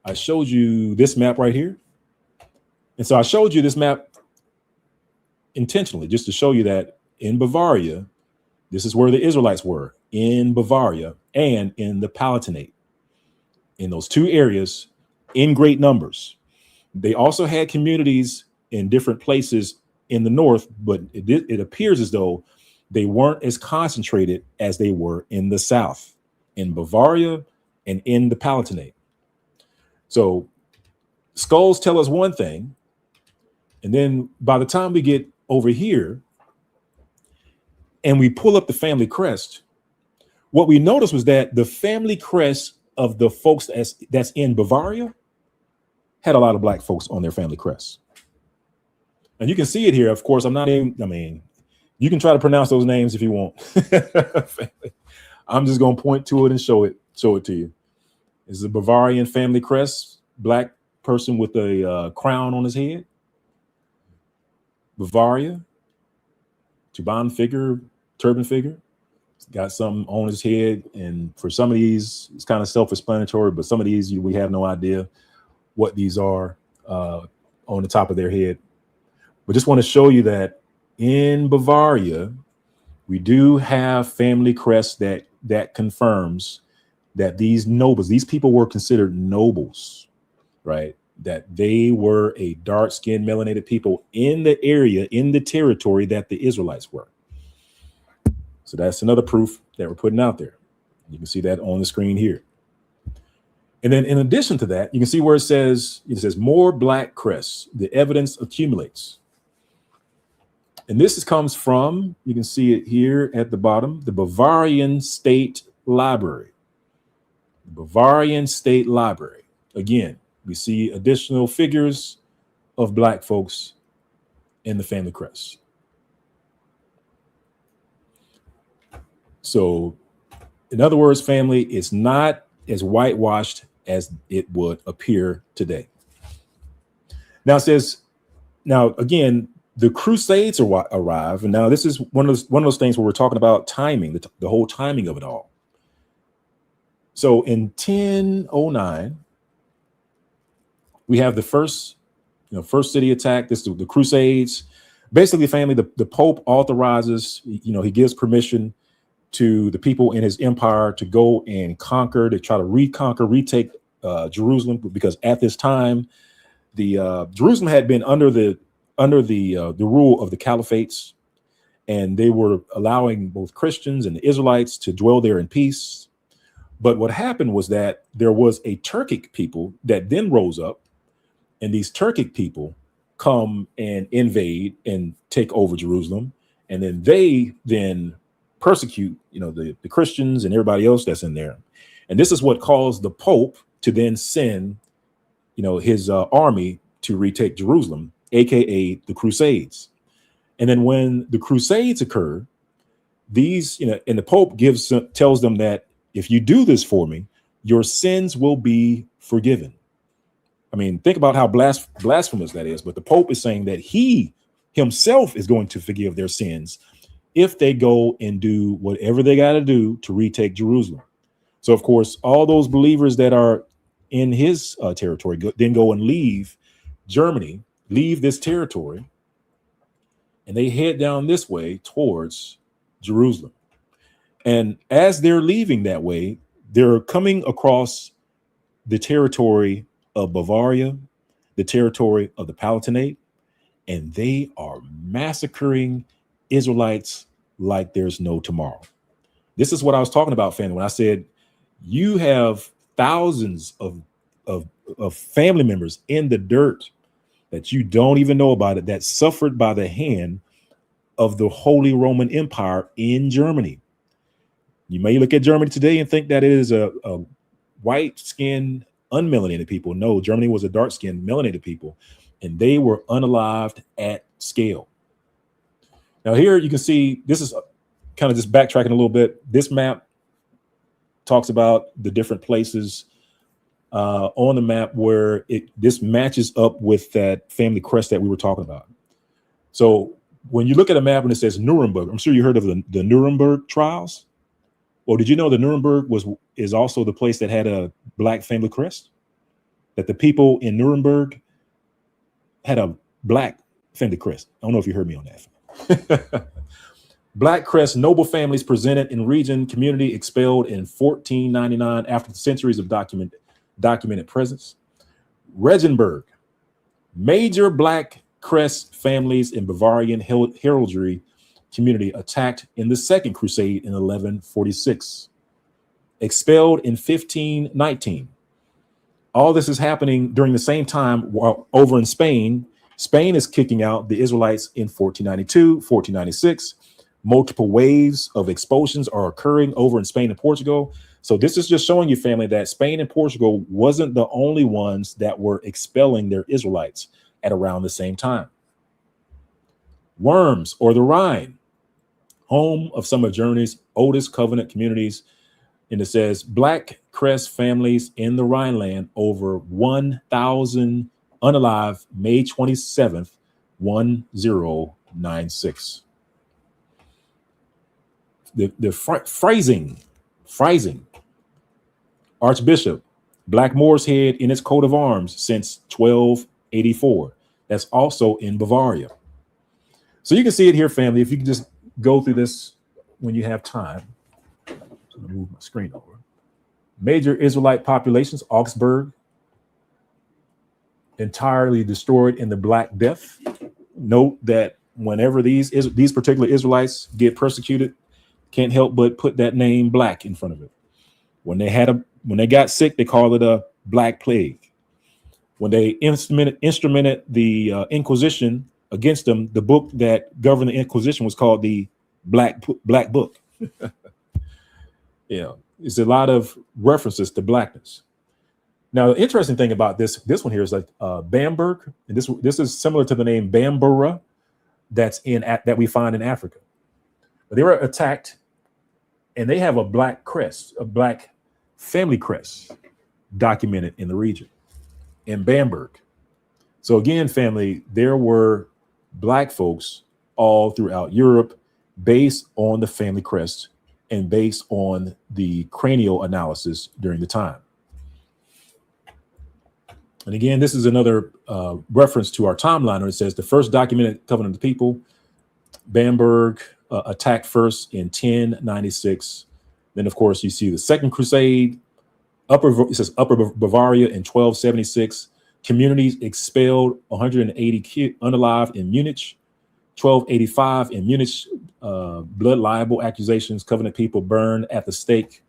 I showed you this map right here. And so I showed you this map intentionally just to show you that in Bavaria, this is where the Israelites were, in Bavaria and in the Palatinate, in those two areas in great numbers. They also had communities in different places in the north, but it appears as though they weren't as concentrated as they were in the south, in Bavaria and in the Palatinate. So skulls tell us one thing, and then by the time we get over here and we pull up the family crest, what we noticed was that the family crest of the folks that's in Bavaria had a lot of black folks on their family crest. And you can see it here. Of course, you can try to pronounce those names if you want. I'm just going to point to it and show it to you. This is a Bavarian family crest, black person with a crown on his head. Bavaria, turban figure. He's got something on his head. And for some of these, it's kind of self-explanatory, but some of these, we have no idea what these are on the top of their head. But just want to show you that in Bavaria, we do have family crests that confirms that these nobles, these people were considered nobles, right? That they were a dark-skinned, melanated people in the area, in the territory that the Israelites were. So that's another proof that we're putting out there. You can see that on the screen here. And then in addition to that, you can see where it says more black crests. The evidence accumulates. And this comes from, you can see it here at the bottom, the Bavarian State Library. The Bavarian State Library. Again, we see additional figures of black folks in the family crest. So, in other words, family, it's not as whitewashed as it would appear today. Now it says, Now, again, the Crusades arrive, and now this is one of those things where we're talking about timing, the whole timing of it all. So in 1009, we have the first city attack. This is the Crusades. Basically, family, the Pope authorizes, he gives permission to the people in his empire to go and conquer, to try to retake Jerusalem, because at this time, the Jerusalem had been under the rule of the caliphates, and they were allowing both Christians and the Israelites to dwell there in peace. But what happened was that there was a Turkic people that then rose up, and these Turkic people come and invade and take over Jerusalem, and then they persecute, the Christians and everybody else that's in there. And this is what caused the Pope to then send, his army to retake Jerusalem, aka the Crusades. And then when the Crusades occur, and the Pope tells them that if you do this for me, your sins will be forgiven. I mean, think about how blasphemous that is. But the Pope is saying that he himself is going to forgive their sins if they go and do whatever they got to do to retake Jerusalem. So, of course, all those believers that are in his territory then go and leave Germany, leave this territory, and they head down this way towards Jerusalem. And as they're leaving that way, they're coming across the territory of Bavaria, the territory of the Palatinate, and they are massacring Israelites like there's no tomorrow. This is what I was talking about, family, when I said you have thousands of family members in the dirt that you don't even know about it, that suffered by the hand of the Holy Roman Empire in Germany. You may look at Germany today and think that it is a white-skinned, unmelanated people. No, Germany was a dark-skinned, melanated people, and they were unalived at scale. Now here you can see, this is kind of just backtracking a little bit. This map talks about the different places on the map where this matches up with that family crest that we were talking about. So when you look at a map and it says Nuremberg, I'm sure you heard of the Nuremberg trials. Well, did you know that Nuremberg is also the place that had a black family crest? That the people in Nuremberg had a black family crest. I don't know if you heard me on that. Black crest, noble families presented in region, community expelled in 1499 after centuries of documented presence. Regenberg, major black crest families in Bavarian heraldry community attacked in the Second Crusade in 1146. Expelled in 1519. All this is happening during the same time while over in Spain. Spain is kicking out the Israelites in 1492, 1496. Multiple waves of expulsions are occurring over in Spain and Portugal. So this is just showing you, family, that Spain and Portugal wasn't the only ones that were expelling their Israelites at around the same time. Worms, or the Rhine, home of some of Germany's oldest covenant communities. And it says black crest families in the Rhineland, over 1,000 unalive, May 27th, 1096. The Freising Archbishop, Black Moor's Head in its coat of arms since 1284. That's also in Bavaria. So you can see it here, family. If you can just go through this when you have time. So I'm going to move my screen over. Major Israelite populations, Augsburg, entirely destroyed in the Black Death. Note that whenever these particular Israelites get persecuted, can't help but put that name black in front of it. When they got sick, they called it a Black Plague. When they instrumented the Inquisition against them, the book that governed the Inquisition was called the Black Book. Yeah, it's a lot of references to blackness. Now, the interesting thing about this one here is like Bamberg, and this is similar to the name Bambara that we find in Africa. But they were attacked, and they have a black crest, a black family crest documented in the region, in Bamberg. So again, family, there were black folks all throughout Europe based on the family crest and based on the cranial analysis during the time. And again, this is another reference to our timeline where it says the first documented covenant of the people, Bamberg, attacked first in 1096. Then, of course, you see the Second Crusade. It says Upper Bavaria in 1276. Communities expelled 180 unalived in Munich. 1285 in Munich, blood libel accusations, covenant people burned at the stake.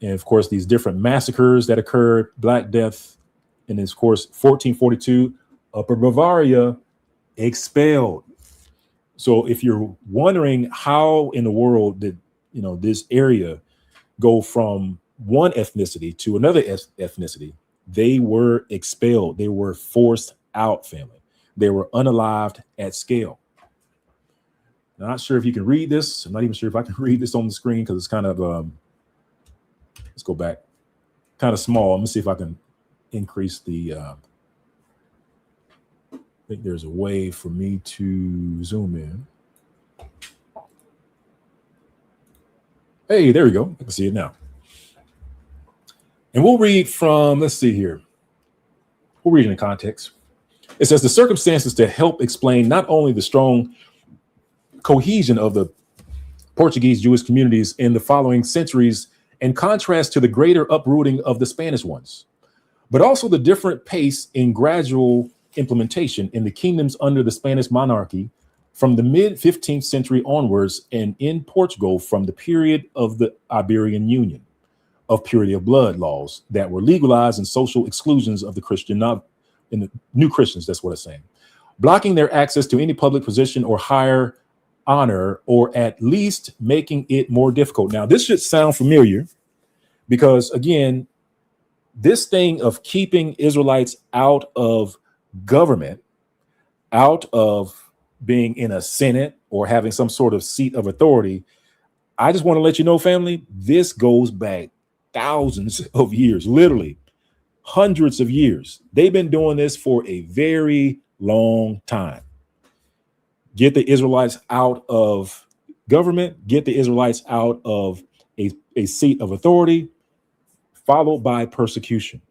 And of course, these different massacres that occurred, Black Death. And then, of course, 1442, Upper Bavaria expelled. So if you're wondering how in the world did this area go from one ethnicity to another ethnicity, they were expelled. They were forced out, family. They were unalived at scale. Not sure if you can read this. I'm not even sure if I can read this on the screen because it's kind of, let's go back, kind of small. Let me see if I can increase the, I think there's a way for me to zoom in. Hey, there we go. I can see it now. And we'll read from, let's see here. We'll read in the context. It says the circumstances to help explain not only the strong cohesion of the Portuguese Jewish communities in the following centuries in contrast to the greater uprooting of the Spanish ones, but also the different pace in gradual implementation in the kingdoms under the Spanish monarchy from the mid 15th century onwards, and in Portugal from the period of the Iberian Union, of purity of blood laws that were legalized and social exclusions of the Christian, not in the new Christians, that's what it's saying, blocking their access to any public position or higher honor, or at least making it more difficult. Now, this should sound familiar because, again, this thing of keeping Israelites out of government, out of being in a Senate or having some sort of seat of authority, I just want to let you know, family, this goes back thousands of years, literally hundreds of years. They've been doing this for a very long time. Get the Israelites out of government, get the Israelites out of a seat of authority, followed by persecution.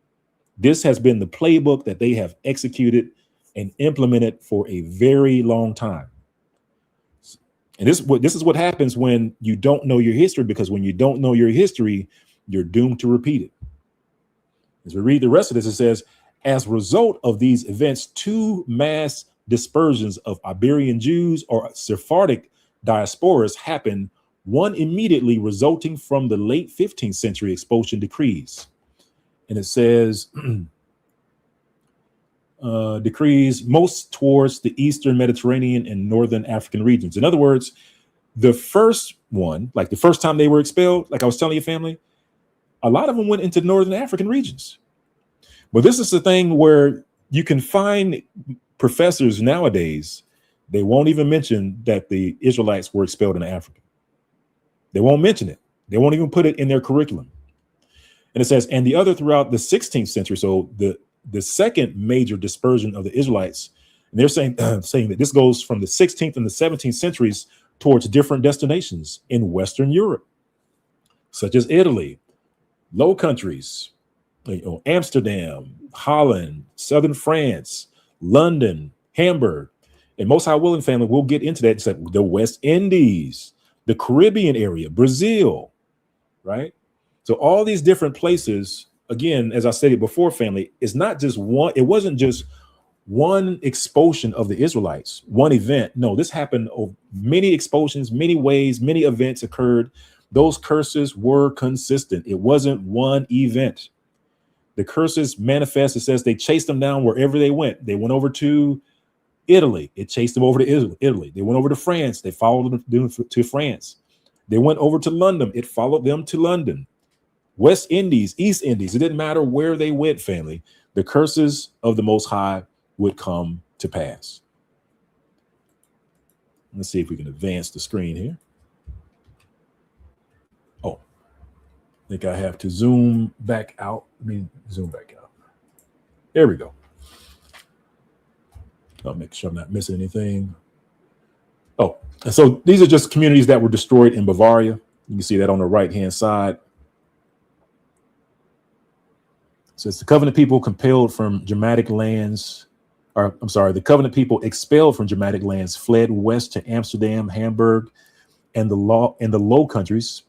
This has been the playbook that they have executed and implemented for a very long time. And this is what happens when you don't know your history, because when you don't know your history, you're doomed to repeat it. As we read the rest of this, it says, as a result of these events, two mass dispersions of Iberian Jews or Sephardic diasporas happened, one immediately resulting from the late 15th century expulsion decrees. And it says, decrees most towards the Eastern Mediterranean and Northern African regions. In other words, the first one, like the first time they were expelled, like I was telling your family, a lot of them went into Northern African regions. But this is the thing where you can find professors nowadays, they won't even mention that the Israelites were expelled in Africa. They won't mention it. They won't even put it in their curriculum. And it says, and the other throughout the 16th century. So the second major dispersion of the Israelites, and they're saying that this goes from the 16th and the 17th centuries towards different destinations in Western Europe, such as Italy, Low Countries, Amsterdam, Holland, Southern France, London, Hamburg, and most high willing family, we'll get into that. It's like the West Indies, the Caribbean area, Brazil, right? So all these different places, again, as I stated before, family, it's not just one, it wasn't just one expulsion of the Israelites, one event. No, this happened over many expulsions, many ways, many events occurred. Those curses were consistent. It wasn't one event. The curses manifest, it says they chased them down wherever they went. They went over to Italy. It chased them over to Italy. They went over to France. They followed them to France. They went over to London. It followed them to London. West Indies, East Indies. It didn't matter where they went, family. The curses of the Most High would come to pass. Let's see if we can advance the screen here. Oh, I think I have to zoom back out. Let me zoom back out. There we go. I'll make sure I'm not missing anything. Oh, and so these are just communities that were destroyed in Bavaria. You can see that on the right-hand side. So it's the covenant people compelled from Germanic lands, or I'm sorry, the covenant people expelled from Germanic lands fled west to Amsterdam, Hamburg, and the Low Countries,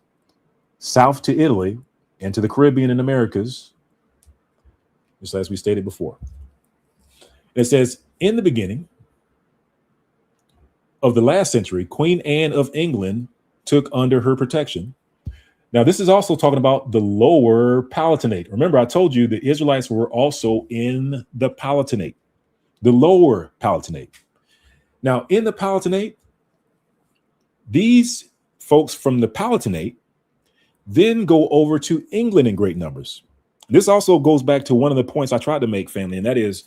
south to Italy, and to the Caribbean and Americas, just as we stated before. It says, in the beginning of the last century, Queen Anne of England took under her protection. Now, this is also talking about the lower Palatinate. Remember, I told you the Israelites were also in the Palatinate, the lower Palatinate. Now, in the Palatinate, these folks from the Palatinate then go over to England in great numbers. This also goes back to one of the points I tried to make, family, and that is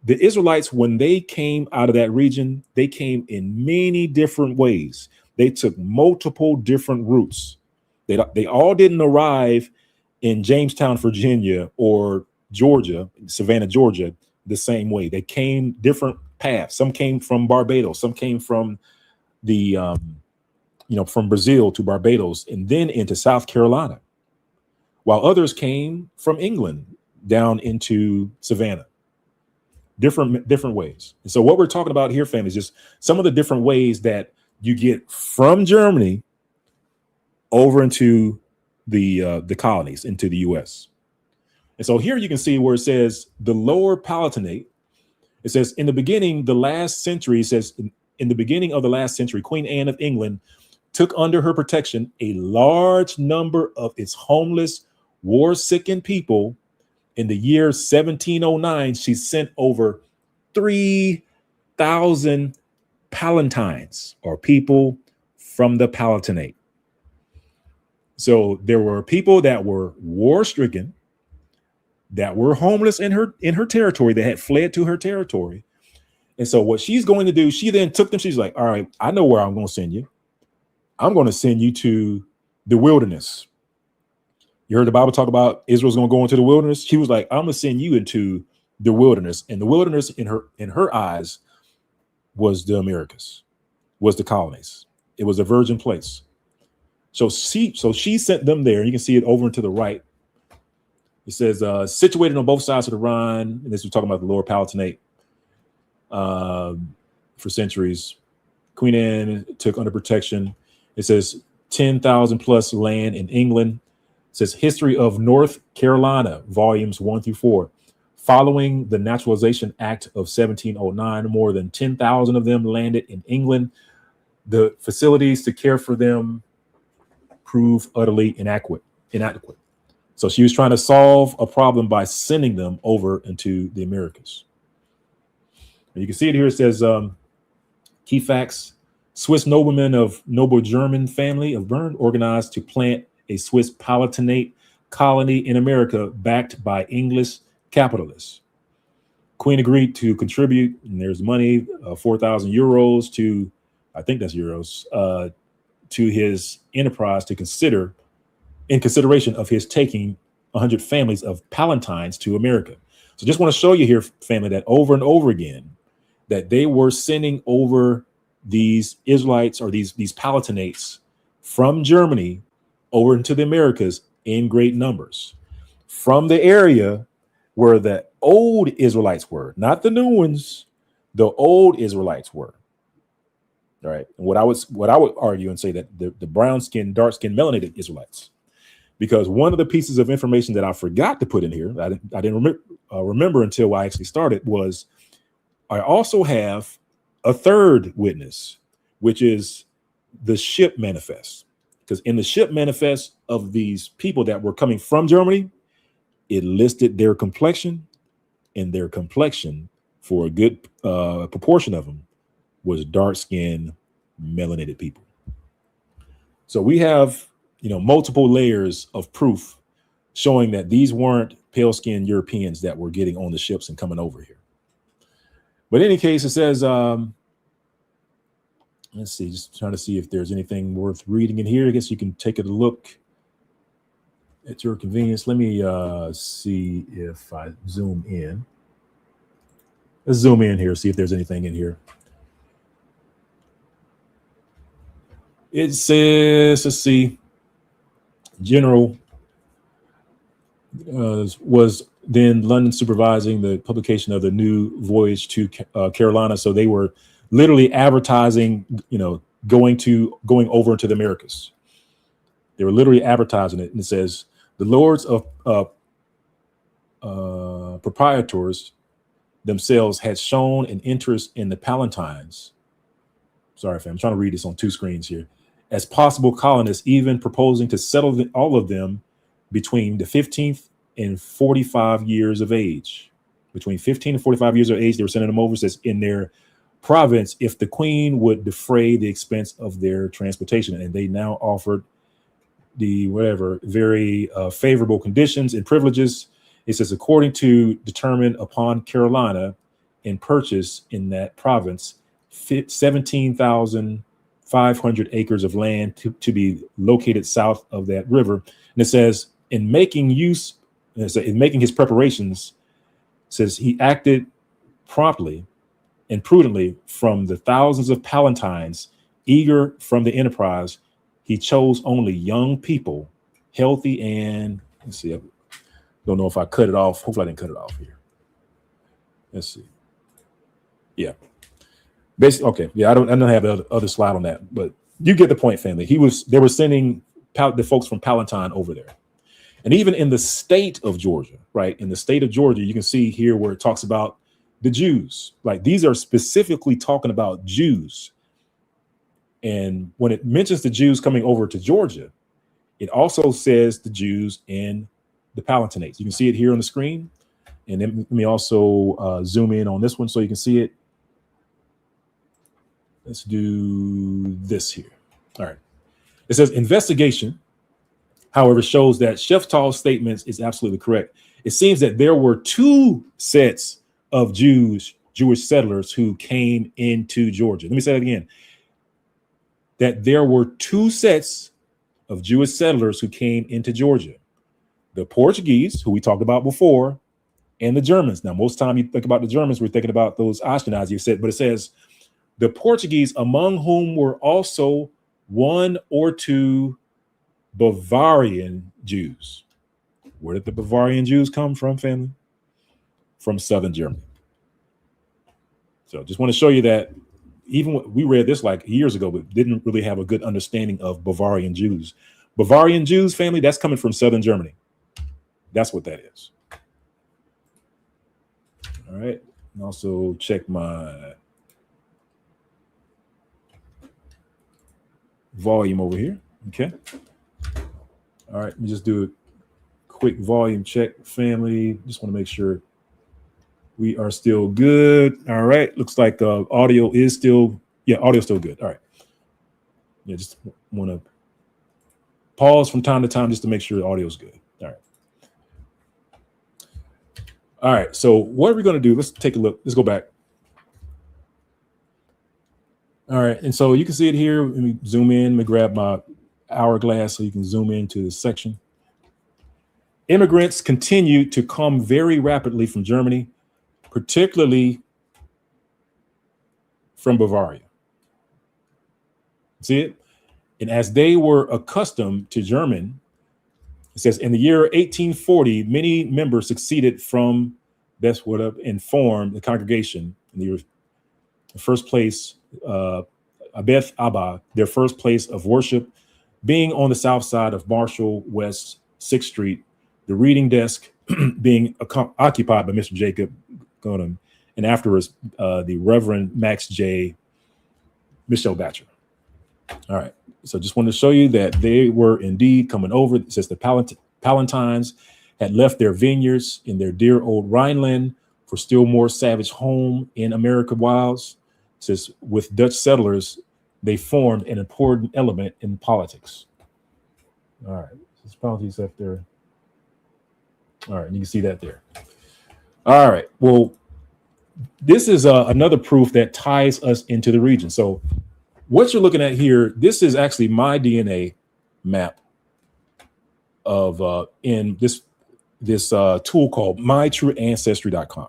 the Israelites, when they came out of that region, they came in many different ways. They took multiple different routes. They all didn't arrive in Jamestown, Virginia, or Georgia, Savannah, Georgia, the same way. They came different paths. Some came from Barbados. Some came from the, from Brazil to Barbados and then into South Carolina, while others came from England down into Savannah. Different ways. And so what we're talking about here, fam, is just some of the different ways that you get from Germany over into the colonies, into the U.S. And so here you can see where it says the lower Palatinate. It says in the beginning, the last century, it says in the beginning of the last century, Queen Anne of England took under her protection a large number of its homeless, war-sickened people. In the year 1709, she sent over 3,000 Palatines, or people from the Palatinate. So there were people that were war-stricken, that were homeless in her territory, that had fled to her territory. And so what she's going to do, she then took them. She's like, all right, I know where I'm going to send you. I'm going to send you to the wilderness. You heard the Bible talk about Israel's going to go into the wilderness. She was like, I'm going to send you into the wilderness. And the wilderness in her eyes was the Americas, was the colonies. It was a virgin place. So she sent them there. You can see it over and to the right. It says situated on both sides of the Rhine. And this was talking about the lower Palatinate for centuries. Queen Anne took under protection. It says 10,000 plus land in England. It says History of North Carolina, volumes 1-4. Following the Naturalization Act of 1709, more than 10,000 of them landed in England. The facilities to care for them prove utterly inadequate. So she was trying to solve a problem by sending them over into the Americas. And you can see it here. It says key facts. Swiss noblemen of noble German family of Bern organized to plant a Swiss Palatinate colony in America backed by English capitalists. Queen agreed to contribute, and there's money, 4,000 euros to, I think that's euros, to his enterprise to consider in consideration of his taking 100 families of Palatines to America. So just want to show you here, family, that over and over again, that they were sending over these Israelites or these Palatinates from Germany over into the Americas in great numbers from the area where the old Israelites were, not the new ones, the old Israelites were. All right. And what I would argue and say that the brown skin, dark skin, melanated Israelites, because one of the pieces of information that I forgot to put in here, I didn't remember until I actually started, was I also have a third witness, which is the ship manifest. Because in the ship manifest of these people that were coming from Germany, it listed their complexion, and their complexion for a good proportion of them was dark-skinned, melanated people. So we have, multiple layers of proof showing that these weren't pale-skinned Europeans that were getting on the ships and coming over here. But in any case, it says, let's see, just trying to see if there's anything worth reading in here. I guess you can take a look at your convenience. Let me see if I zoom in. Let's zoom in here, see if there's anything in here. It says, let's see, General was then London supervising the publication of the new voyage to Carolina. So they were literally advertising, going over into the Americas. They were literally advertising it. And it says, the lords of proprietors themselves had shown an interest in the Palatines. Sorry, fam, I'm trying to read this on two screens here. As possible colonists, even proposing to settle all of them between the 15th and 45 years of age. Between 15 and 45 years of age, they were sending them over, says, in their province, if the queen would defray the expense of their transportation. And they now offered the very favorable conditions and privileges. It says, according to determined upon Carolina and purchase in that province, 17,500 acres of land to be located south of that river. And it says, in making his preparations, says he acted promptly and prudently from the thousands of Palatines eager from the enterprise. He chose only young people, healthy, and let's see. I don't know if I cut it off. Hopefully I didn't cut it off here. Let's see. Yeah. Basically, okay. Yeah, I don't have the other slide on that, but you get the point, family. They were sending the folks from Palatine over there. And even in the state of Georgia, right? In the state of Georgia, you can see here where it talks about the Jews. Like, these are specifically talking about Jews. And when it mentions the Jews coming over to Georgia, it also says the Jews in the Palatinates. You can see it here on the screen. And then let me also zoom in on this one so you can see it. Let's do this here. All right. It says investigation, however, shows that Sheftall's statements is absolutely correct. It seems that there were two sets of Jewish settlers who came into Georgia. Let me say that again. That there were two sets of Jewish settlers who came into Georgia. The Portuguese, who we talked about before, and the Germans. Now, most time you think about the Germans, we're thinking about those Ashkenazi said, but it says the Portuguese, among whom were also one or two Bavarian Jews. Where did the Bavarian Jews come from, family? From southern Germany. So just want to show you that even we read this like years ago, but didn't really have a good understanding of Bavarian Jews. Bavarian Jews, family, that's coming from southern Germany. That's what that is. All right. And also check my volume over here. Okay. All right. Let me just do a quick volume check, family. Just want to make sure we are still good. All right. Looks like audio is still, audio still good. All right. Yeah, just want to pause from time to time just to make sure the audio is good. All right. All right. So what are we going to do? Let's take a look. Let's go back. All right. And so you can see it here. Let me zoom in. Let me grab my hourglass so you can zoom into this section. Immigrants continue to come very rapidly from Germany, particularly from Bavaria. See it? And as they were accustomed to German, it says in the year 1840, many members succeeded from Bethwood and formed the congregation in the first place, Beth Abba, their first place of worship, being on the south side of Marshall West 6th Street, the reading desk being occupied by Mr. Jacob Gunham, and afterwards the Reverend Max J. Michelle Batcher. All right. So just wanted to show you that they were indeed coming over. It says the Palatines had left their vineyards in their dear old Rhineland for still more savage home in America wilds. It says with Dutch settlers, they formed an important element in politics. All right. This politics up there. All right. You can see that there. All right. Well, this is another proof that ties us into the region. So what you're looking at here, this is actually my DNA map of in this tool called mytrueancestry.com.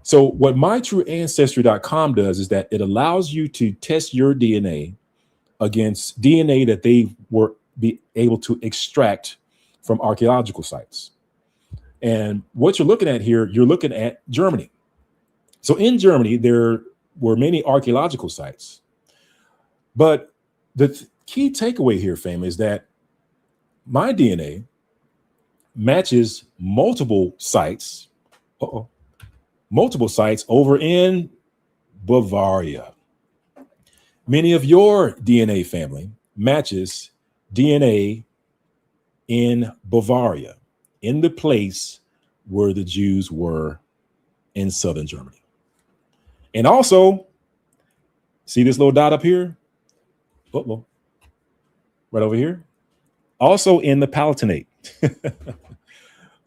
So what mytrueancestry.com does is that it allows you to test your DNA against DNA that they were be able to extract from archaeological sites. And what you're looking at here, you're looking at Germany. So in Germany, there were many archaeological sites. But the key takeaway here, family, is that my DNA matches multiple sites over in Bavaria. Many of your DNA family matches DNA in Bavaria, in the place where the Jews were in southern Germany. And also, see this little dot up here? Right over here. Also in the Palatinate.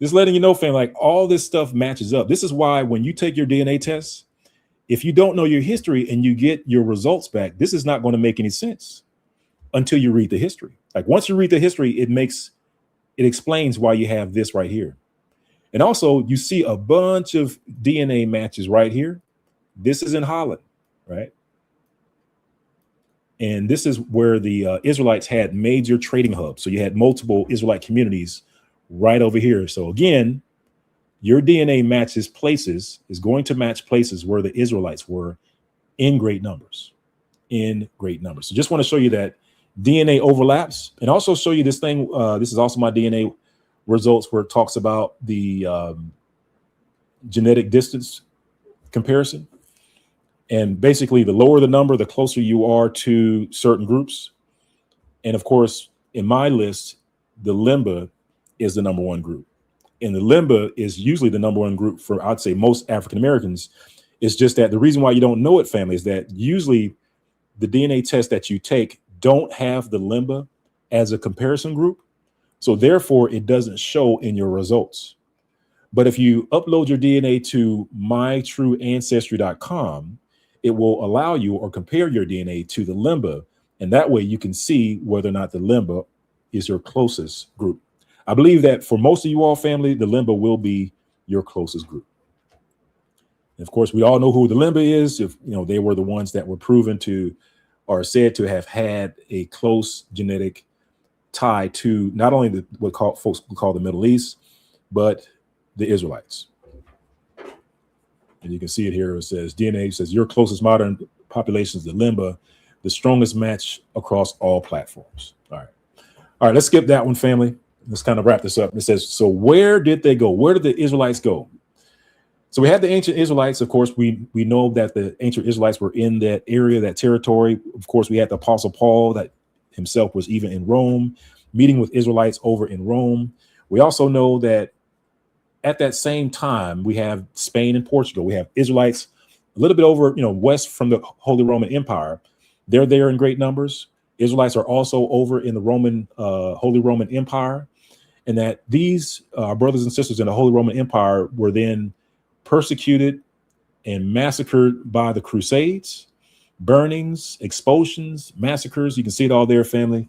Just letting you know, family, like all this stuff matches up. This is why when you take your DNA test, if you don't know your history and you get your results back, this is not going to make any sense until you read the history. Like once you read the history, it explains why you have this right here. And also you see a bunch of DNA matches right here. This is in Holland, right? And this is where the Israelites had major trading hubs. So you had multiple Israelite communities right over here. So again, your DNA matches places, is going to match places where the Israelites were in great numbers, So just want to show you that DNA overlaps, and also show you this thing. This is also my DNA results where it talks about the genetic distance comparison. And basically the lower the number, the closer you are to certain groups. And of course, in my list, the Limba is the number one group. And the Limba is usually the number one group for, I'd say, most African Americans. It's just that the reason why you don't know it, family, is that usually the DNA tests that you take don't have the Limba as a comparison group. So therefore, it doesn't show in your results. But if you upload your DNA to mytrueancestry.com, it will allow you or compare your DNA to the Limba. And that way you can see whether or not the Limba is your closest group. I believe that for most of you all, family, the Limba will be your closest group. And of course, we all know who the Limba is. If they were the ones that were proven to or said to have had a close genetic tie to not only what folks would call the Middle East, but the Israelites. And you can see it here. It says DNA says your closest modern population is the Limba, the strongest match across all platforms. All right, let's skip that one, family. Let's kind of wrap this up. It says, so where did they go? Where did the Israelites go? So we have the ancient Israelites. Of course, we know that the ancient Israelites were in that area, that territory. Of course, we had the Apostle Paul that himself was even in Rome, meeting with Israelites over in Rome. We also know that at that same time, we have Spain and Portugal. We have Israelites a little bit over, west from the Holy Roman Empire. They're there in great numbers. Israelites are also over in the Holy Roman Empire, and that these brothers and sisters in the Holy Roman Empire were then persecuted and massacred by the Crusades, burnings, expulsions, massacres. You can see it all there, family.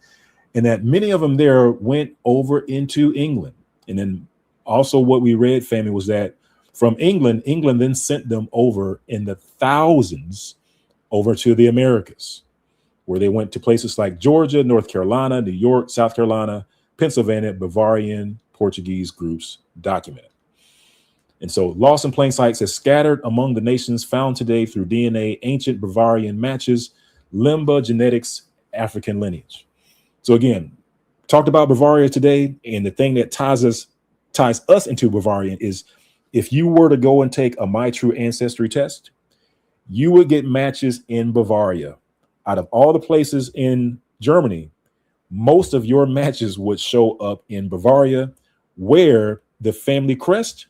And that many of them there went over into England. And then also what we read, family, was that from England then sent them over in the thousands over to the Americas, where they went to places like Georgia, North Carolina, New York, South Carolina, Pennsylvania, Bavarian, Portuguese groups documented. And so lost in plain sight says scattered among the nations found today through DNA, ancient Bavarian matches, Limba genetics, African lineage. So again, talked about Bavaria today, and the thing that ties us into Bavarian is if you were to go and take a My True Ancestry test, you would get matches in Bavaria. Out of all the places in Germany, most of your matches would show up in Bavaria, where the family crest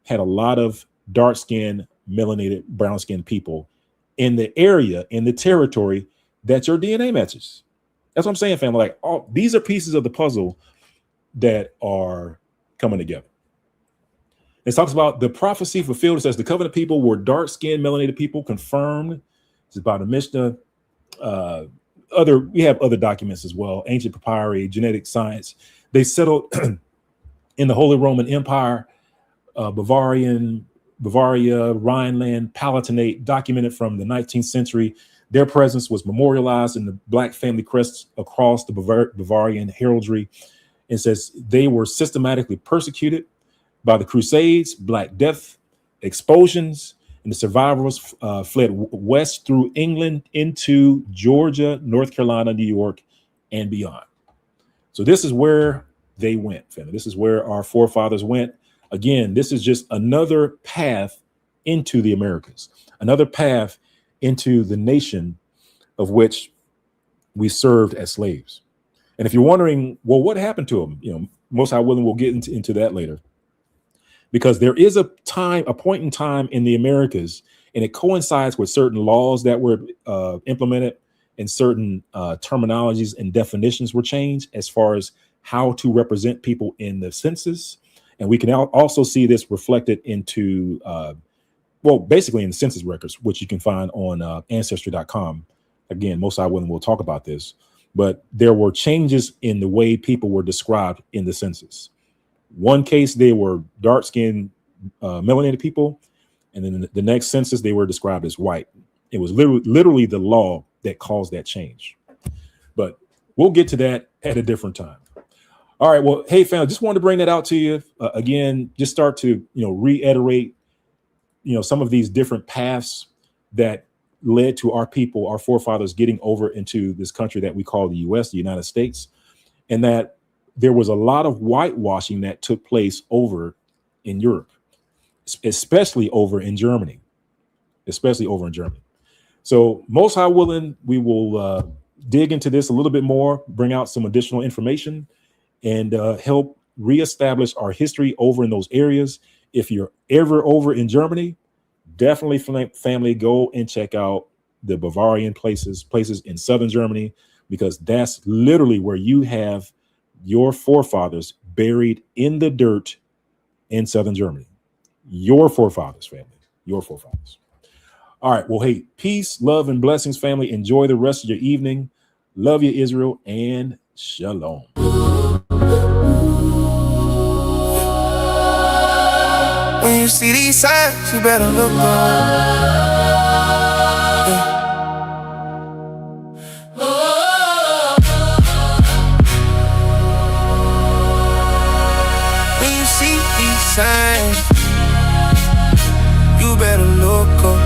had a lot of dark-skinned, melanated, brown-skinned people in the area, in the territory that your DNA matches. That's what I'm saying, family. Like, these are pieces of the puzzle that are coming together. It talks about the prophecy fulfilled. It says the covenant people were dark-skinned, melanated people, confirmed. It's about a Mishnah. We have other documents as well, ancient papyri, genetic science. They settled in the Holy Roman Empire, Bavarian Bavaria, Rhineland, Palatinate, documented from the 19th century. Their presence was memorialized in the Black family crests across the Bavarian heraldry. It says they were systematically persecuted by the Crusades, Black Death, expulsions, and the survivors fled west through England into Georgia, North Carolina, New York, and beyond. So this is where they went, family. This is where our forefathers went. Again, this is just another path into the Americas, another path into the nation of which we served as slaves. And if you're wondering, well, what happened to them? You know, Most High willing, we'll get into that later. Because there is a point in time in the Americas, and it coincides with certain laws that were implemented, and certain terminologies and definitions were changed as far as how to represent people in the census. And we can also see this reflected into, basically in the census records, which you can find on ancestry.com. Again, Most High willing, we'll talk about this. But there were changes in the way people were described in the census. One case, they were dark-skinned, melanated people. And then the next census, they were described as white. It was literally the law that caused that change. But we'll get to that at a different time. All right. Well, hey, fam, just wanted to bring that out to you. Again, just start to, reiterate, some of these different paths that led to our people, our forefathers getting over into this country that we call the U.S., the United States, and that there was a lot of whitewashing that took place over in Europe, especially over in Germany, So Most High willing, we will dig into this a little bit more, bring out some additional information, and help reestablish our history over in those areas. If you're ever over in Germany, definitely, family, go and check out the Bavarian places in southern Germany, because that's literally where you have your forefathers buried in the dirt in southern Germany. Your forefathers, family, your forefathers. All right. Well, hey, peace, love, and blessings, family. Enjoy the rest of your evening. Love you, Israel, and shalom. When you see these signs, you better look up. When you see these signs, you better look up.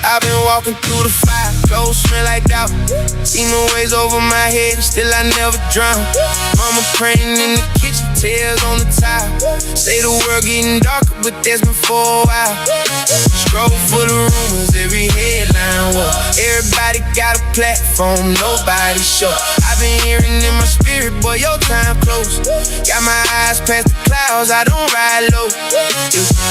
I've been walking through the fire, clothes smell like doubt. Seen the waves over my head, and still I never drown. Mama praying in the kitchen, tears on the tile. Say the world getting darker, but that's been for a while. Scroll for the rumors, every headline war. Everybody got a platform, nobody sure. I've been hearing in my spirit, boy, your time close. Got my eyes past the clouds, I don't ride low.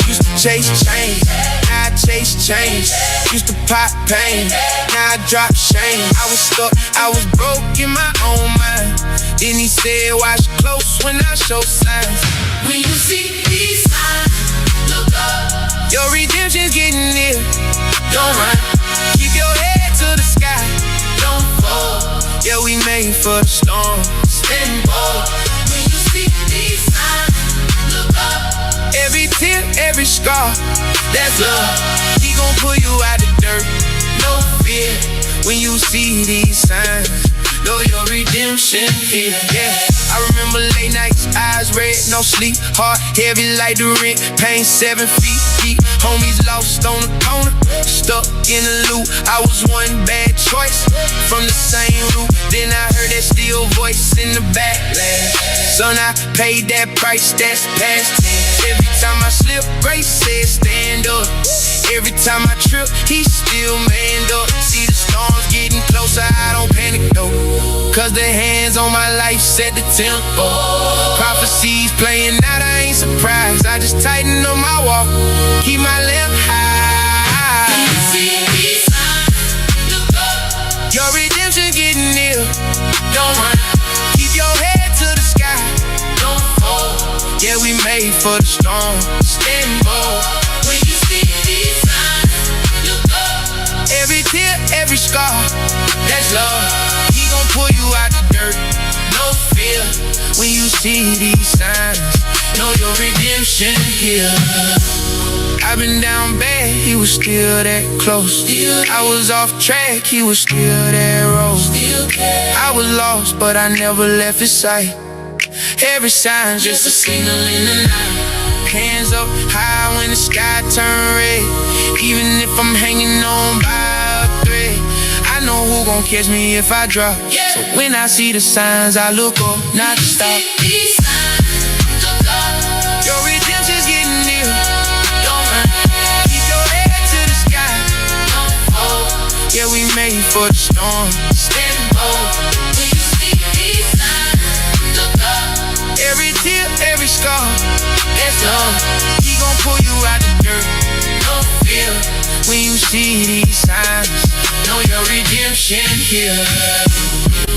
Used to chase change, now I chase change. Used to pop pain, now I drop shame. I was stuck, I was broke in my own mind. Then he said, watch close when I show signs. When you see these signs, look up. Your redemption's getting near. Don't run, keep your head to the sky. Don't fall. Yeah, we made for the storm. Stand bold. When you see these signs, look up. Every tear, every scar, that's love. He gon' pull you out the dirt, no fear. When you see these signs, know your redemption here. Yeah, I remember late nights, eyes red, no sleep. Heart heavy like the rent, pain 7 feet deep. Homies lost on the corner, stuck in the loop. I was one bad choice from the same root. Then I heard that still voice in the backlash. Son, I paid that price, that's past tense. Every time I slip, Grace said stand up. Every time I trip, he still manned up. See the storms getting closer, I don't panic though, cause the hands on my life set the tempo. Prophecies playing out, I ain't surprised. I just tighten up my walk, keep my lamp high. When you see these signs, look up. Your redemption getting near. Don't run, keep your head to the sky. Don't fall. Yeah, we made for the storm. Stand bold. When you see these signs, look up. Every tear, every scar, that's love. He gon' pull you out the dirt, no no fear. When you see these signs, know your redemption here. I've been down bad, he was still that close. I was off track, he was still that road. I was lost, but I never left his sight. Every sign's just a signal in the night. Hands up high when the sky turn red. Even if I'm hanging on by a thread, I know who gon' catch me if I drop. So when I see the signs, I look up, not to stop. Your redemption's getting near. Don't run. Keep your head to the sky. Don't fold. Yeah, we made for the storm. Stand bold. When you see these signs, look up. Every tear, every scar, that's love. He gon' pull you out the dirt. No fear. When you see these signs, know your redemption here.